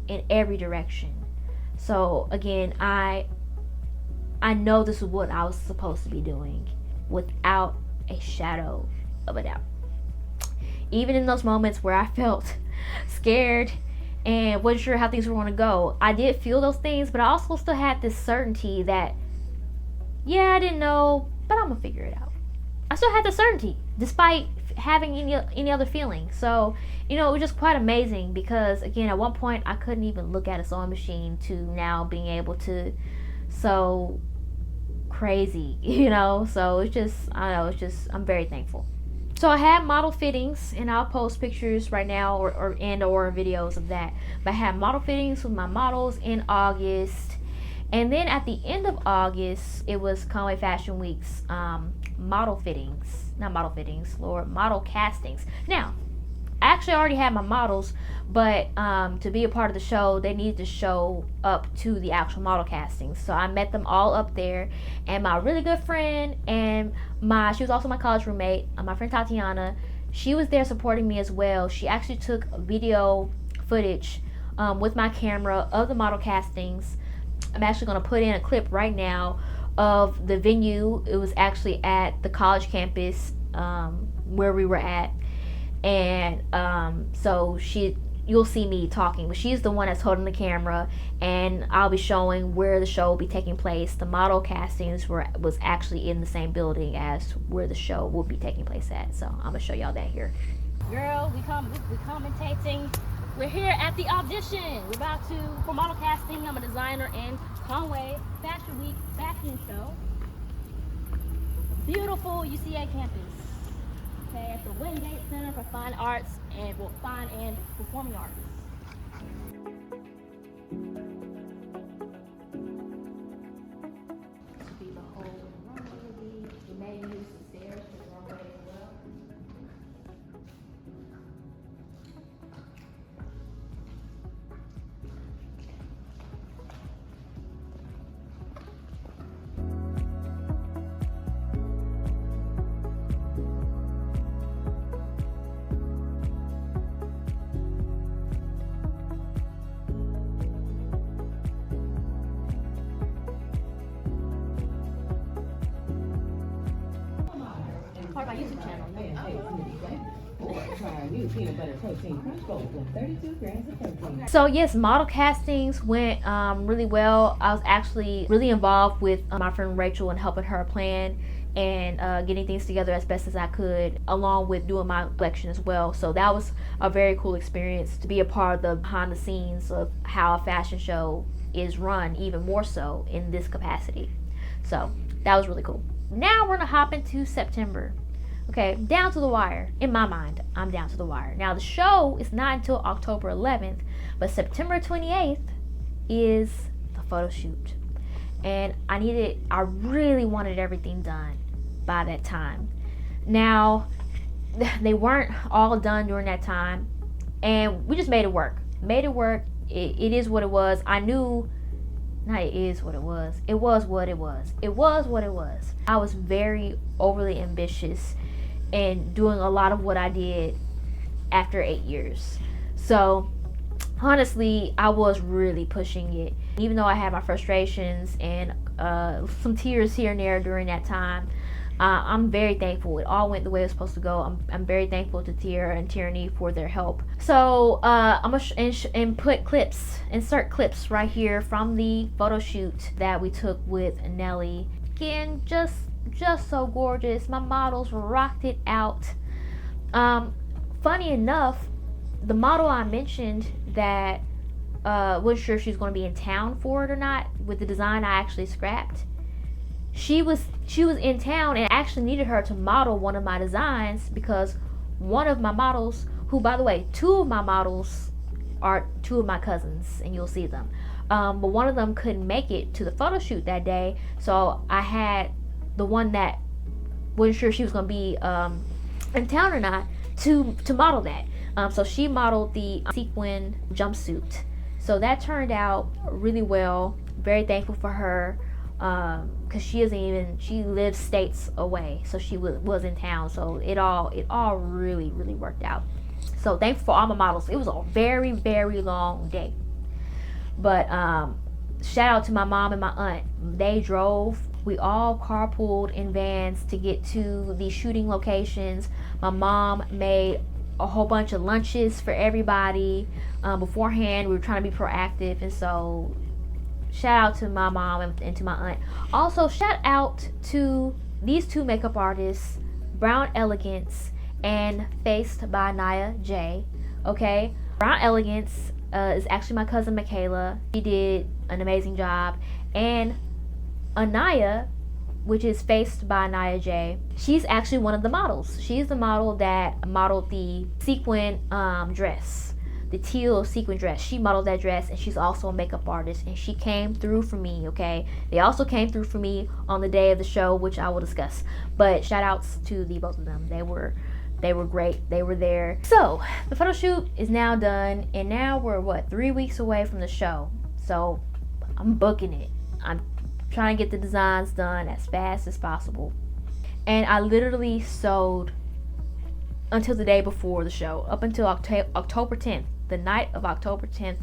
in every direction. So again, I know this is what I was supposed to be doing without a shadow of a doubt. Even in those moments where I felt scared and wasn't sure how things were going to go, I did feel those things, but I also still had this certainty that, yeah, I didn't know, but I'm gonna figure it out. I still had the certainty despite having any other feeling. So, it was just quite amazing, because again, at one point I couldn't even look at a sewing machine to now being able to sew crazy, so it's just, I'm very thankful. So I had model fittings, and I'll post pictures right now or videos of that. But I had model fittings with my models in August. And then at the end of August, it was Conway Fashion Week's model castings. Now, I actually already had my models, but to be a part of the show, they needed to show up to the actual model castings. So I met them all up there, and my really good friend and she was also my college roommate, my friend Tatiana, she was there supporting me as well. She actually took video footage with my camera of the model castings. I'm actually going to put in a clip right now of the venue. It was actually at the college campus where we were at. And so you'll see me talking, but she's the one that's holding the camera, and I'll be showing where the show will be taking place. The model castings was actually in the same building as where the show will be taking place at. So I'm gonna show y'all that here. Girl, we commentating. We're here at the audition. We're about for model casting. I'm a designer in Conway Fashion Week fashion show. Beautiful UCA campus. Okay, at the Wingate Center for Fine Arts and Fine and Performing Arts. This will be the whole runway. We may use the stairs for the runway as well. part of my YouTube channel. So yes, model castings went really well. I was actually really involved with my friend Rachel and helping her plan and getting things together as best as I could, along with doing my collection as well. So that was a very cool experience to be a part of the behind the scenes of how a fashion show is run, even more so in this capacity. So that was really cool. Now we're gonna hop into September. Okay, down to the wire. In my mind, I'm down to the wire. Now the show is not until October 11th, but September 28th is the photo shoot. And I really wanted everything done by that time. Now, they weren't all done during that time, and we just made it work. It is what it was. I knew, not it is what it was. It was what it was. It was what it was. I was very overly ambitious and doing a lot of what I did after 8 years. So honestly, I was really pushing it. Even though I had my frustrations and some tears here and there during that time, I'm very thankful. It all went the way it was supposed to go. I'm very thankful to Tiara and Tierney for their help. So I'm gonna insert clips right here from the photo shoot that we took with Nelly. Again, just so gorgeous. My models rocked it out. Funny enough, the model I mentioned that wasn't sure if she was going to be in town for it or not, with the design I actually scrapped, she was in town, and I actually needed her to model one of my designs because one of my models, who by the way, two of my models are two of my cousins, and you'll see them, but one of them couldn't make it to the photo shoot that day, so I had the one that wasn't sure she was going to be in town or not to model that. So she modeled the Sequin jumpsuit. So that turned out really well. Very thankful for her, because she lives states away, so she was in town. So it all really worked out. So thankful for all my models. It was a very long day, but shout out to my mom and my aunt. They drove. We all carpooled in vans to get to the shooting locations. My mom made a whole bunch of lunches for everybody beforehand. We were trying to be proactive, and so shout out to my mom and to my aunt. Also shout out to these two makeup artists, Brown Elegance and Faced by Naya J. Okay, Brown Elegance is actually my cousin Michaela. She did an amazing job, and Anaya, which is Faced by Naya J, she's actually one of the models. She's the model that modeled the sequin dress, the teal sequin dress. She modeled that dress, and she's also a makeup artist, and she came through for me. Okay, they also came through for me on the day of the show, which I will discuss, but shout outs to the both of them. They were great. They were there. So the photo shoot is now done, and now we're 3 weeks away from the show. So I'm booking it. I'm trying to get the designs done as fast as possible, and I literally sewed until the day before the show, up until October 10th. The night of October 10th,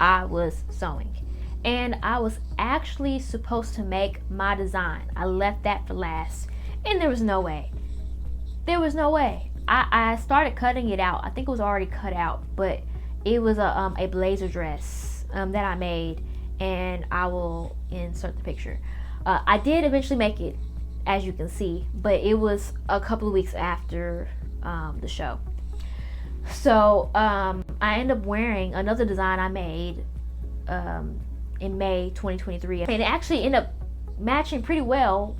I was sewing, and I was actually supposed to make my design. I left that for last, and there was no way. I started cutting it out. I think it was already cut out, but it was a blazer dress that I made, and I will insert the picture. I did eventually make it, as you can see, but it was a couple of weeks after the show. So I ended up wearing another design I made in May 2023, and it actually ended up matching pretty well,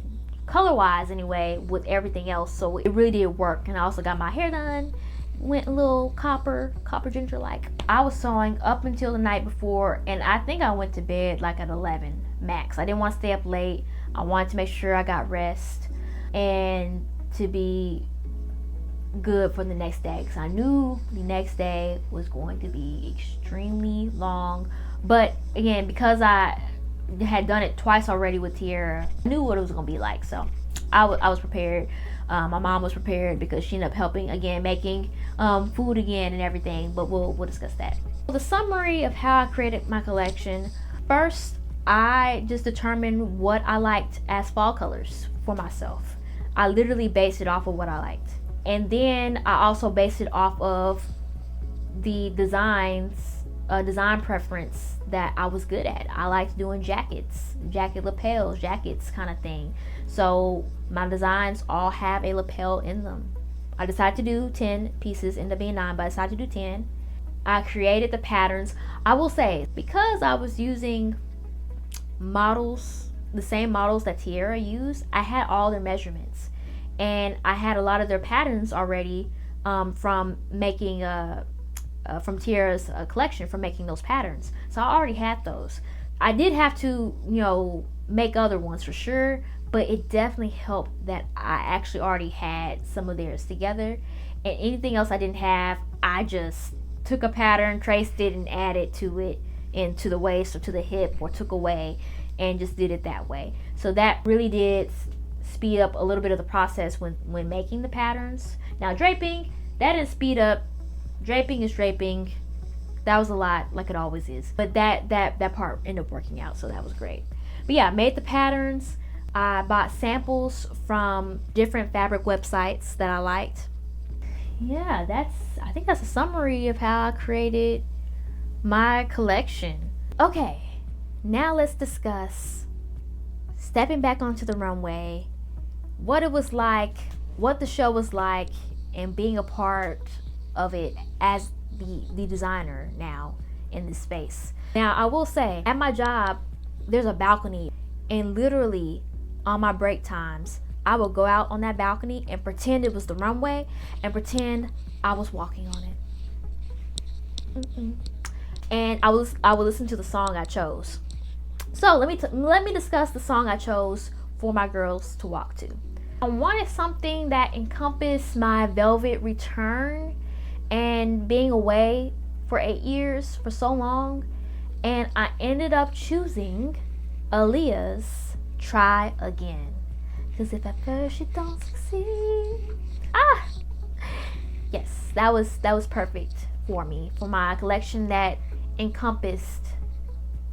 color-wise anyway, with everything else. So it really did work. And I also got my hair done, went a little copper ginger like. I was sewing up until the night before, and I think I went to bed like at 11 max. I didn't want to stay up late. I wanted to make sure I got rest and to be good for the next day, because I knew the next day was going to be extremely long. But again, because I had done it twice already with Tiara, I knew what it was going to be like. So I was prepared. My mom was prepared because she ended up helping again, making food again and everything, but we'll discuss that. So the summary of how I created my collection: first, I just determined what I liked as fall colors for myself. I literally based it off of what I liked. And then I also based it off of the design preference that I was good at. I liked doing jackets, jacket lapels, jackets kind of thing. So my designs all have a lapel in them. I decided to do 10 pieces, ended up being 9, but I decided to do 10. I created the patterns. I will say, because I was using models, the same models that Tierra used, I had all their measurements. And I had a lot of their patterns already from making from Tierra's collection, from making those patterns. So I already had those. I did have to, make other ones for sure, but it definitely helped that I actually already had some of theirs together. And anything else I didn't have, I just took a pattern, traced it, and added to it, into the waist or to the hip, or took away, and just did it that way. So that really did speed up a little bit of the process when making the patterns. Now draping, that didn't speed up. Draping is draping. That was a lot, like it always is. But that part ended up working out, so that was great. But yeah, I made the patterns. I bought samples from different fabric websites that I liked. Yeah, I think that's a summary of how I created my collection. Okay, now let's discuss stepping back onto the runway, what it was like, what the show was like, and being a part of it as the designer now in this space. Now, I will say, at my job, there's a balcony, and literally on my break times, I would go out on that balcony and pretend it was the runway and pretend I was walking on it. And I would listen to the song I chose. So let me discuss the song I chose for my girls to walk to. I wanted something that encompassed my velvet return and being away for 8 years, for so long, and I ended up choosing Aaliyah's Try Again. Because if at first you don't succeed, yes, that was perfect for me, for my collection that encompassed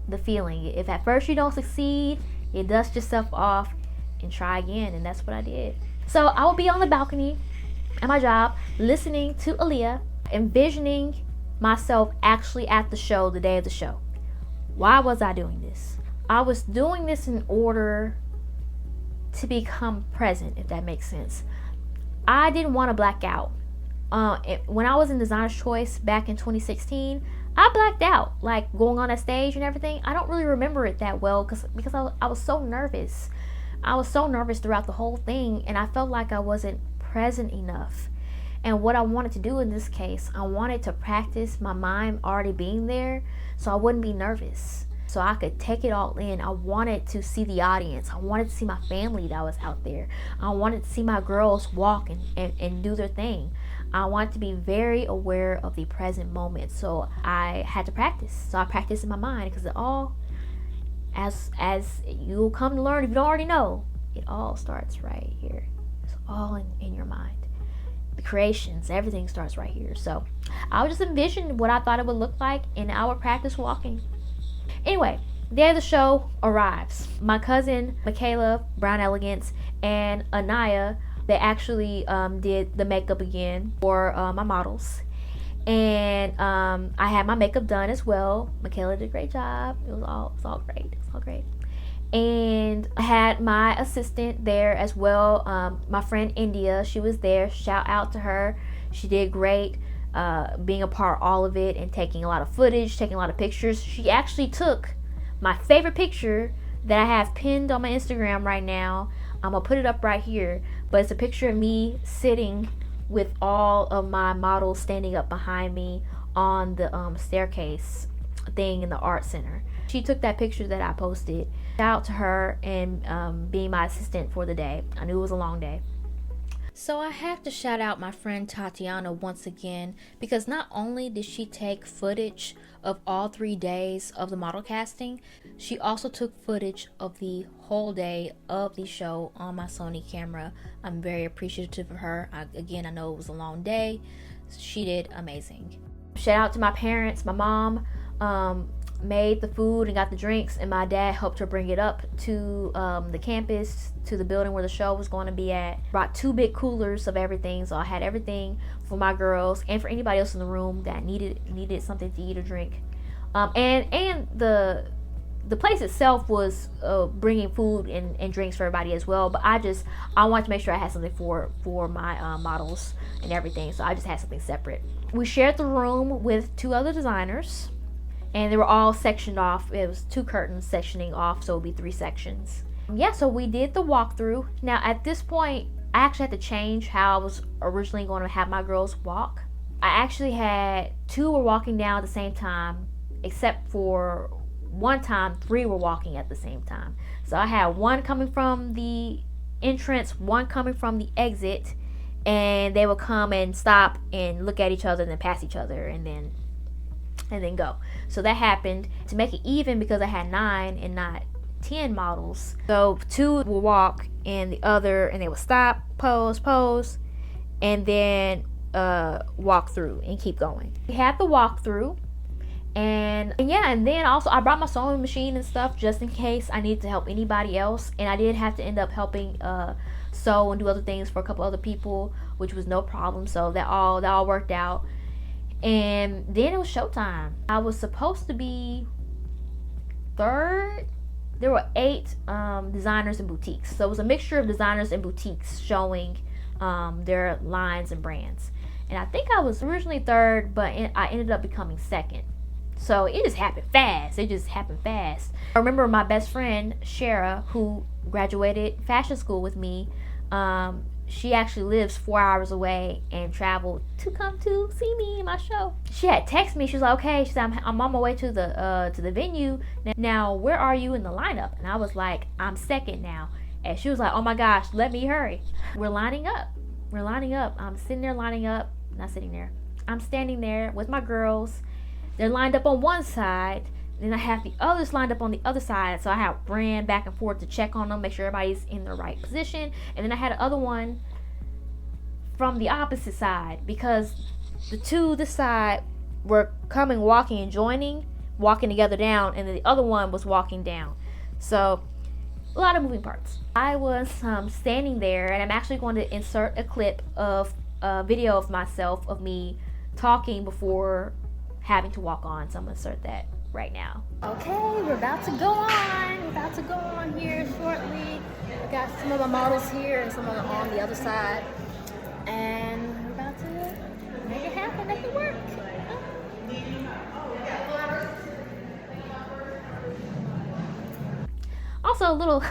the feeling. If at first you don't succeed, you dust yourself off and try again, and that's what I did. So I would be on the balcony at my job, listening to Aaliyah, envisioning myself actually at the show, the day of the show. Why was I doing this? I was doing this in order to become present, if that makes sense. I didn't want to black out. When I was in Designer's Choice back in 2016, I blacked out, like going on that stage and everything. I don't really remember it that well because I was so nervous. I was so nervous throughout the whole thing, and I felt like I wasn't present enough. And what I wanted to do in this case, I wanted to practice my mind already being there so I wouldn't be nervous, so I could take it all in. I wanted to see the audience. I wanted to see my family that was out there. I wanted to see my girls walk and do their thing. I wanted to be very aware of the present moment, so I had to practice. So I practiced in my mind, because it all, as you'll come to learn if you don't already know, it all starts right here. It's all in your mind. The creations, everything starts right here. So I would just envision what I thought it would look like, and I would practice walking. Anyway, the day of the show arrives. My cousin Michaela, Brown Elegance, and Anaya, they actually did the makeup again for my models. And I had my makeup done as well. Michaela did a great job. It was all great. It was all great. And I had my assistant there as well. My friend India, she was there. Shout out to her. She did great, being a part of all of it and taking a lot of footage, taking a lot of pictures. She actually took my favorite picture that I have pinned on my Instagram right now. I'm gonna put it up right here, but it's a picture of me sitting with all of my models standing up behind me on the staircase thing in the art center. She took that picture that I posted. Shout out to her and being my assistant for the day. I knew it was a long day. So I have to shout out my friend Tatiana once again, because not only did she take footage of all 3 days of the model casting, she also took footage of the whole day of the show on my Sony camera. I'm very appreciative of her. I know it was a long day. She did amazing. Shout out to my parents, my mom, made the food and got the drinks, and my dad helped her bring it up to the campus, to the building where the show was going to be at. Brought 2 big coolers of everything, so I had everything for my girls and for anybody else in the room that needed something to eat or drink. And the place itself was bringing food and drinks for everybody as well, but I wanted to make sure I had something for my models and everything, so I just had something separate. We shared the room with 2 other designers, and they were all sectioned off. It was 2 curtains sectioning off, so it would be 3 sections. Yeah, so we did the walkthrough. Now at this point, I actually had to change how I was originally going to have my girls walk. I actually had 2 were walking down at the same time, except for one time 3 were walking at the same time. So I had 1 coming from the entrance, 1 coming from the exit, and they would come and stop and look at each other and then pass each other and then go. So that happened to make it even, because I had 9 and not 10 models. So 2 will walk and they will stop, pose, and then walk through and keep going. We had the walkthrough, and then also I brought my sewing machine and stuff just in case I needed to help anybody else, and I did have to end up helping sew and do other things for a couple other people, which was no problem. So that all worked out. And then it was showtime. I was supposed to be 3rd. There were 8 designers and boutiques, so it was a mixture of designers and boutiques showing their lines and brands. And I think I was originally 3rd, but I ended up becoming 2nd. So it just happened fast. I remember my best friend Shara, who graduated fashion school with me. She actually lives 4 hours away and traveled to come to see me in my show. She had texted me. She was like, okay, she said, I'm on my way to the venue. Now, where are you in the lineup? And I was like, I'm 2nd now. And she was like, oh my gosh, let me hurry. We're lining up. I'm sitting there lining up. Not sitting there. I'm standing there with my girls. They're lined up on one side. Then I have the others lined up on the other side, so I ran back and forth to check on them, make sure everybody's in the right position. And then I had the other one from the opposite side, because the 2 this side were walking and joining, walking together down, and then the other one was walking down. So a lot of moving parts. I was standing there, and I'm actually going to insert a clip of a video of myself, of me talking before having to walk on. So I'm going to insert that right now. Okay, we're about to go on here shortly. We got some of the models here and some of them on the other side, and we're about to make it happen, make it work. Also, a little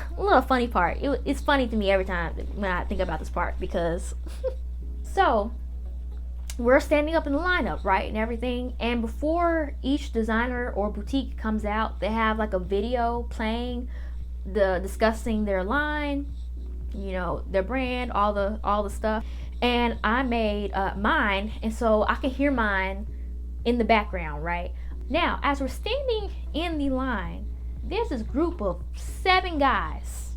funny part. It's funny to me every time when I think about this part, because so we're standing up in the lineup, right, and everything, and before each designer or boutique comes out, they have like a video playing, discussing their line, their brand, all the stuff. And I made mine, and so I can hear mine in the background, right? Now, as we're standing in the line, there's this group of 7 guys,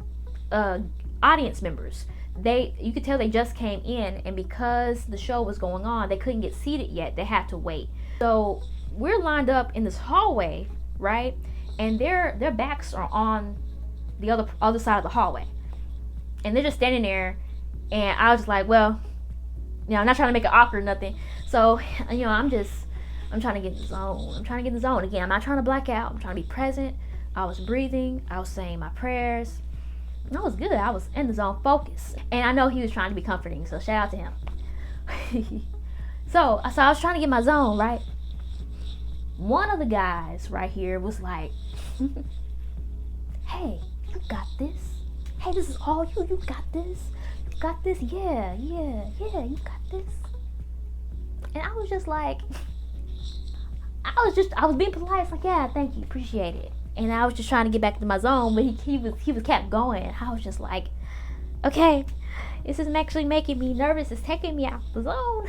audience members. You could tell they just came in, and because the show was going on, they couldn't get seated yet. They had to wait. So we're lined up in this hallway, right? And their backs are on the other side of the hallway, and they're just standing there. And I was just like, well, I'm not trying to make it awkward or nothing. So I'm trying to get in the zone. Again, I'm not trying to black out. I'm trying to be present. I was breathing. I was saying my prayers. That was good. I was in the zone, focused. And I know he was trying to be comforting, so shout out to him. So I was trying to get my zone, right? One of the guys right here was like, hey, you got this. Hey, this is all you. You got this. You got this. Yeah, you got this. And I was just like, I was being polite. It's like, yeah, thank you, appreciate it. And I was just trying to get back to my zone, but he was kept going. I was just like, okay, this is actually making me nervous. It's taking me out the zone.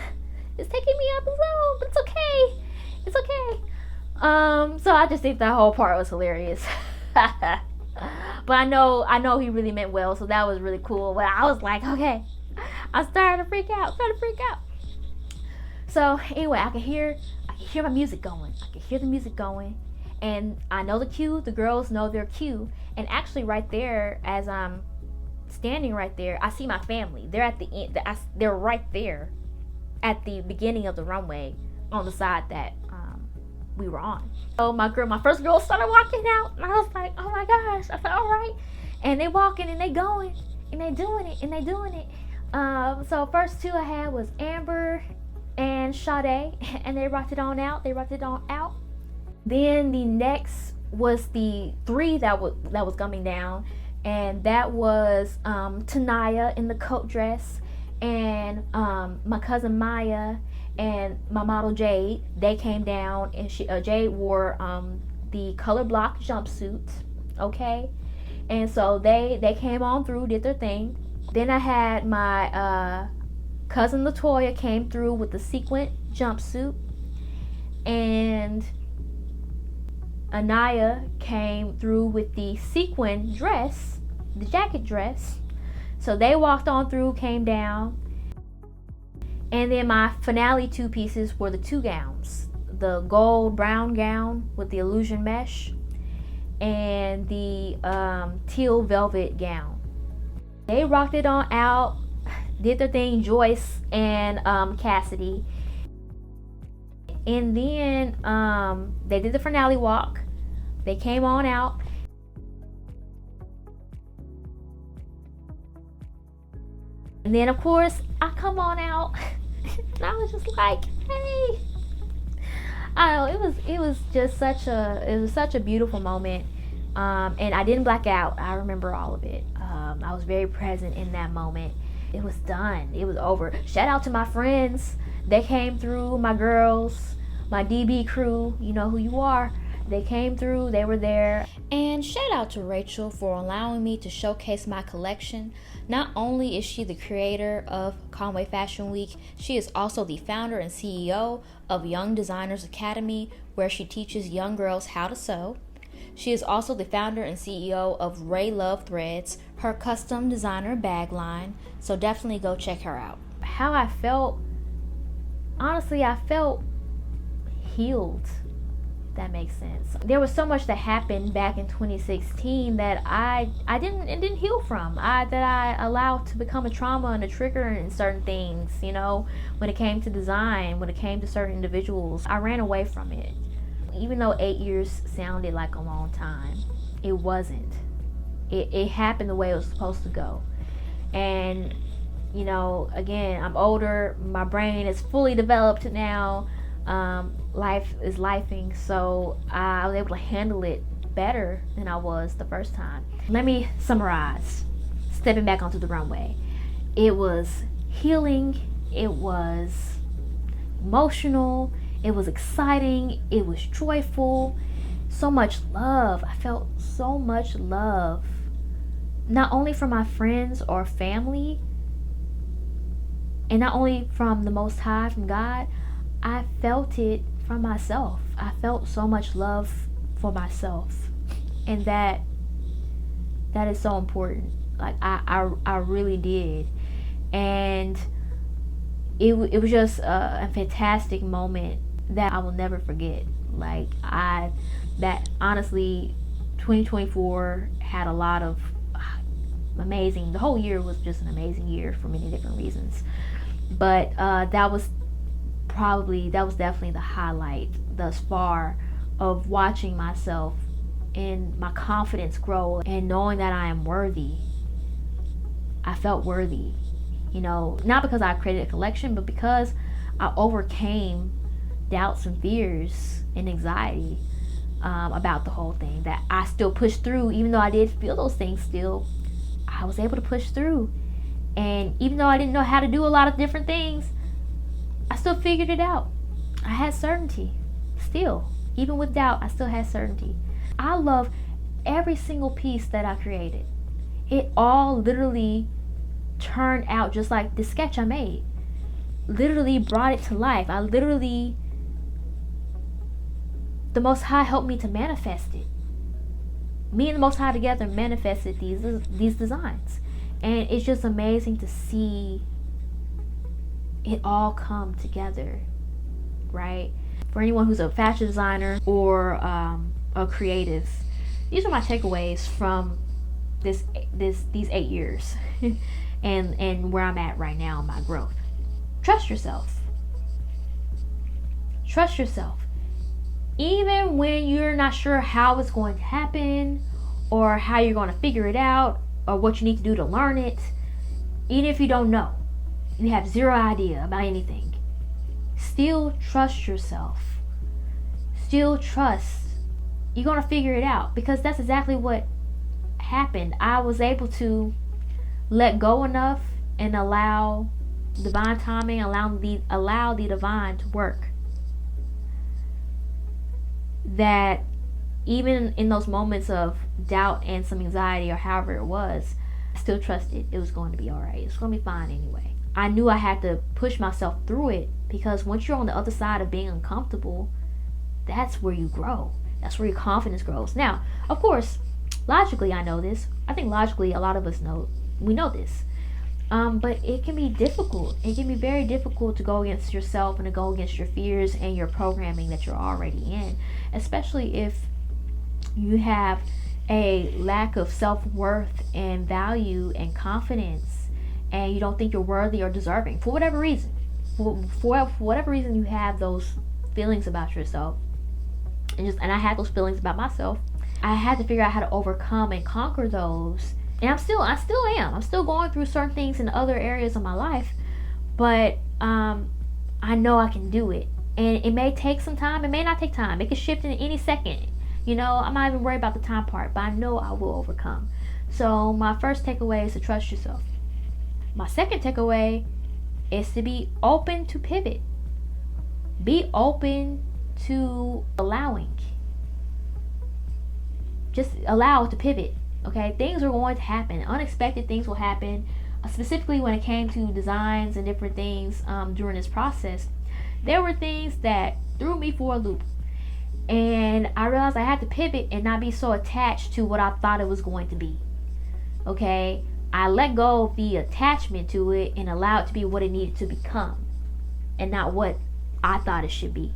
But it's okay. It's okay. So I just think that whole part was hilarious. But I know he really meant well, so that was really cool. But I was like, okay, I'm starting to freak out. So anyway, I could hear my music going. I could hear the music going. And I know the cue, the girls know their cue. And actually right there, as I'm standing right there, I see my family. They're at the end. They're right there at the beginning of the runway on the side that we were on. So my first girl started walking out, and I was like, oh my gosh. I said, all right. And they walking and they going and they doing it and they doing it. So first two I had was Amber and Sade, and they rocked it on out. Then the next was the three that was coming down, and that was Tanaya in the coat dress, and my cousin Maya and my model Jade. They came down, and Jade wore the color block jumpsuit, okay, and so they came on through, did their thing. Then I had my cousin Latoya came through with the sequin jumpsuit, and Anaya came through with the sequin dress, the jacket dress. So they walked on through, came down. And then my finale two pieces were the two gowns, the gold brown gown with the illusion mesh and the teal velvet gown. They rocked it on out, did their thing, Joyce and Cassidy. And then they did the finale walk. They came on out. And then of course I come on out and I was just like, hey. I don't know, it was just such a beautiful moment. And I didn't black out. I remember all of it. I was very present in that moment. It was done. It was over. Shout out to my friends. They came through, my girls, my DB crew. You know who you are. They came through, they were there. And shout out to Rachel for allowing me to showcase my collection. Not only is she the creator of Conway Fashion Week, she is also the founder and CEO of Young Designers Academy, where she teaches young girls how to sew. She is also the founder and CEO of Ray Love Threads, her custom designer bag line, so definitely go check her out. How I felt, honestly, I felt healed. That makes sense. There was so much that happened back in 2016 that I didn't heal from. That I allowed to become a trauma and a trigger in certain things, you know, when it came to design, when it came to certain individuals. I ran away from it. Even though 8 years sounded like a long time, it wasn't. It happened the way it was supposed to go. And, you know, again, I'm older, my brain is fully developed now. Life is lifing, so I was able to handle it better than I was the first time. Let me summarize. Stepping back onto the runway, it was healing, it was emotional, it was exciting, it was joyful, so much love. I felt so much love, not only from my friends or family, and not only from the Most High, from God. I felt it from myself. I felt so much love for myself, and that is so important. Like I really did, and it was just a fantastic moment that I will never forget. Like that honestly, 2024 had a lot of amazing. The whole year was just an amazing year for many different reasons, but that was definitely the highlight thus far of watching myself and my confidence grow and knowing that I am worthy. I felt worthy, you know, not because I created a collection, but because I overcame doubts and fears and anxiety about the whole thing, that I still pushed through. Even though I did feel those things still, I was able to push through. And even though I didn't know how to do a lot of different things, I still figured it out. I had certainty. Still, even with doubt, I still had certainty. I love every single piece that I created. It all literally turned out just like the sketch I made. Literally brought it to life. The Most High helped me to manifest it. Me and the Most High together manifested these designs. And it's just amazing to see it all come together, right? For anyone who's a fashion designer or a a creative, these are my takeaways from these 8 years and where I'm at right now in my growth. Trust yourself. Trust yourself. Even when you're not sure how it's going to happen or how you're going to figure it out or what you need to do to learn it, even if you don't know, you have zero idea about anything, still trust yourself. Still trust you're going to figure it out, because that's exactly what happened. I was able to let go enough and allow divine timing, allow the divine to work, that even in those moments of doubt and some anxiety or however it was, I still trusted it was going to be all right. It's going to be fine anyway. I knew I had to push myself through it, because once you're on the other side of being uncomfortable, that's where you grow. That's where your confidence grows. Now, of course, logically, I know this. I think logically, a lot of us know this. But it can be difficult. It can be very difficult to go against yourself and to go against your fears and your programming that you're already in, especially if you have a lack of self-worth and value and confidence, and you don't think you're worthy or deserving for whatever reason. For whatever reason you have those feelings about yourself, and I had those feelings about myself. I had to figure out how to overcome and conquer those. And I still am. I'm still going through certain things in other areas of my life, but I know I can do it. And it may take some time. It may not take time. It could shift in any second. You know, I'm not even worried about the time part, but I know I will overcome. So my first takeaway is to trust yourself. My second takeaway is to be open to pivot. Be open to allowing. Just allow it to pivot. Okay, things are going to happen. Unexpected things will happen. Specifically when it came to designs and different things during this process, there were things that threw me for a loop. And I realized I had to pivot and not be so attached to what I thought it was going to be. Okay, I let go of the attachment to it and allow it to be what it needed to become, and not what I thought it should be.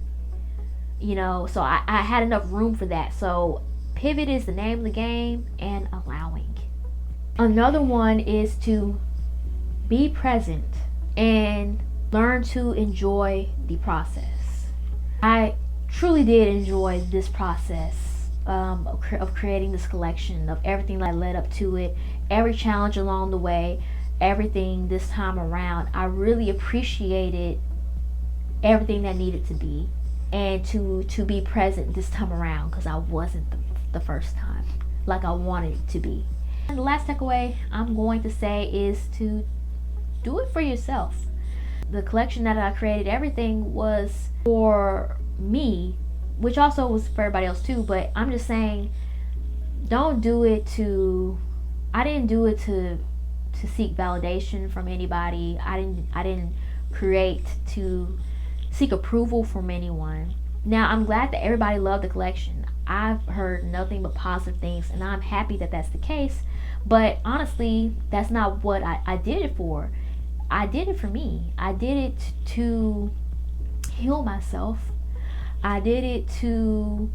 You know, so I had enough room for that. So pivot is the name of the game, and allowing. Another one is to be present and learn to enjoy the process. I truly did enjoy this process of creating this collection, of everything that led up to it, every challenge along the way, everything this time around. I really appreciated everything that needed to be, and to be present this time around, because I wasn't the first time like I wanted it to be. And the last takeaway I'm going to say is to do it for yourself. The collection that I created, everything was for me, which also was for everybody else too, but I'm just saying, don't do it I didn't do it to seek validation from anybody. I didn't create to seek approval from anyone. Now, I'm glad that everybody loved the collection. I've heard nothing but positive things, and I'm happy that that's the case. But honestly, that's not what I did it for. I did it for me. I did it to heal myself. I did it to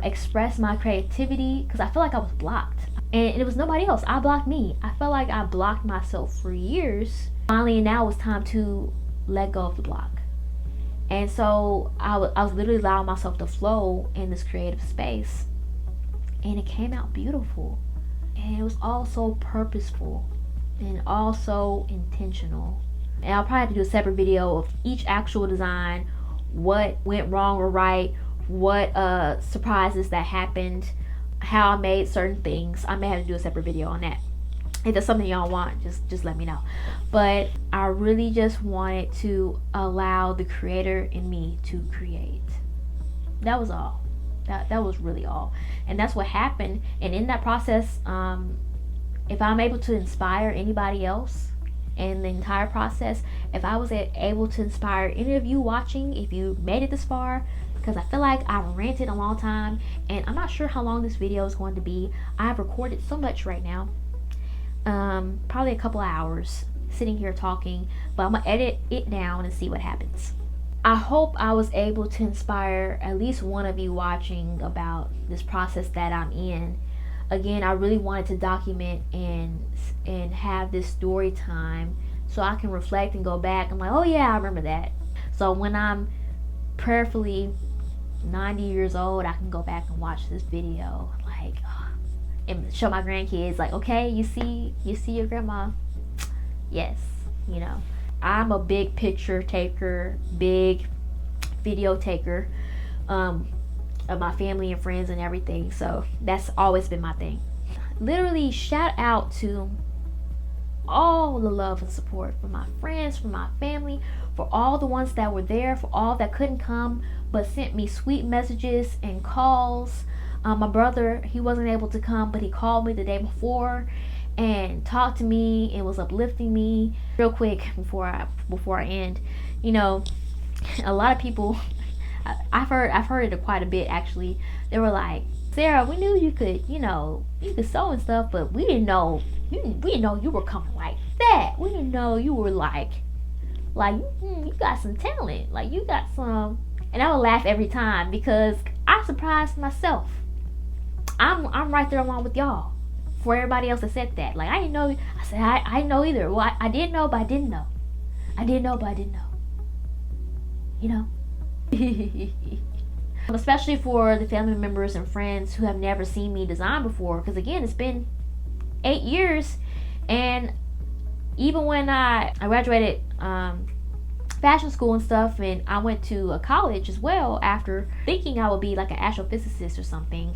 express my creativity, because I feel like I was blocked. And it was nobody else. I blocked me. I felt like I blocked myself for years. Finally, now it's time to let go of the block. And so I was literally allowing myself to flow in this creative space. And it came out beautiful. And it was also purposeful and also intentional. And I'll probably have to do a separate video of each actual design, what went wrong or right, what surprises that happened, how I made certain things. I may have to do a separate video on that. If that's something y'all want, just let me know. But I really just wanted to allow the creator in me to create. That was all. That was really all. And that's what happened. And in that process, if I'm able to inspire anybody else in the entire process, if I was able to inspire any of you watching, if you made it this far, because I feel like I've ranted a long time, and I'm not sure how long this video is going to be. I've recorded so much right now. Probably a couple of hours sitting here talking, but I'm gonna edit it down and see what happens. I hope I was able to inspire at least one of you watching about this process that I'm in. Again, I really wanted to document and have this story time so I can reflect and go back. I'm like, oh yeah, I remember that. So when I'm prayerfully 90 years old, I can go back and watch this video, like, and show my grandkids, like, okay, you see your grandma. Yes, you know, I'm a big picture taker, big video taker, of my family and friends and everything. So that's always been my thing. Literally, shout out to all the love and support from my friends, from my family, for all the ones that were there, for all that couldn't come but sent me sweet messages and calls. My brother, he wasn't able to come, but he called me the day before and talked to me and was uplifting me. Real quick before I end, you know, a lot of people, I've heard it quite a bit actually. They were like, Sarah, we knew you could sew and stuff, but we didn't know you were coming like that. We didn't know you were like you got some talent, like you got some. And I would laugh every time because I surprised myself. I'm right there along with y'all. For everybody else that said that, like, I didn't know. I said I didn't know either. Well, I didn't know, but I didn't know. I didn't know, but I didn't know. You know. Especially for the family members and friends who have never seen me design before, because again, it's been 8 years, and even when I graduated fashion school and stuff, and I went to a college as well after, thinking I would be like an astrophysicist or something.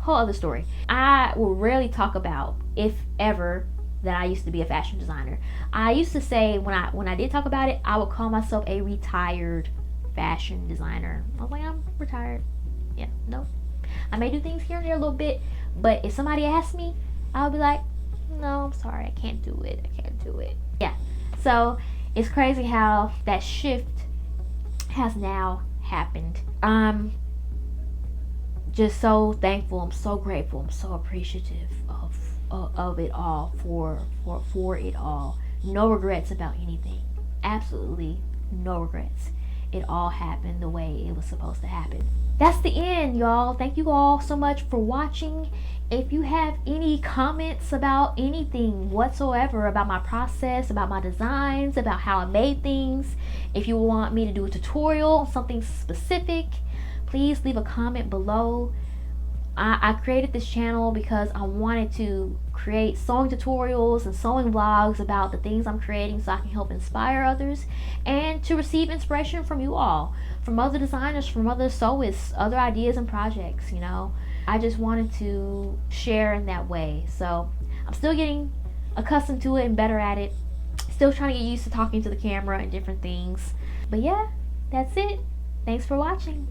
Whole other story. I will rarely talk about, if ever, that I used to be a fashion designer. I used to say, when I did talk about it, I would call myself a retired fashion designer. I was like, I'm retired. Yeah, no. I may do things here and there a little bit, but if somebody asked me, I'll be like, no, I'm sorry, I can't do it. Yeah. So it's crazy how that shift has now happened. I'm just so thankful. I'm so grateful. I'm so appreciative of it all, for it all. No regrets about anything. Absolutely no regrets. It all happened the way it was supposed to happen. That's the end, y'all. Thank you all so much for watching. If you have any comments about anything whatsoever, about my process, about my designs, about how I made things, if you want me to do a tutorial on something specific, please leave a comment below. I created this channel because I wanted to create sewing tutorials and sewing vlogs about the things I'm creating, so I can help inspire others and to receive inspiration from you all, from other designers, from other sewists, other ideas and projects. You know, I just wanted to share in that way. So I'm still getting accustomed to it and better at it. Still trying to get used to talking to the camera and different things. But yeah, that's it. Thanks for watching.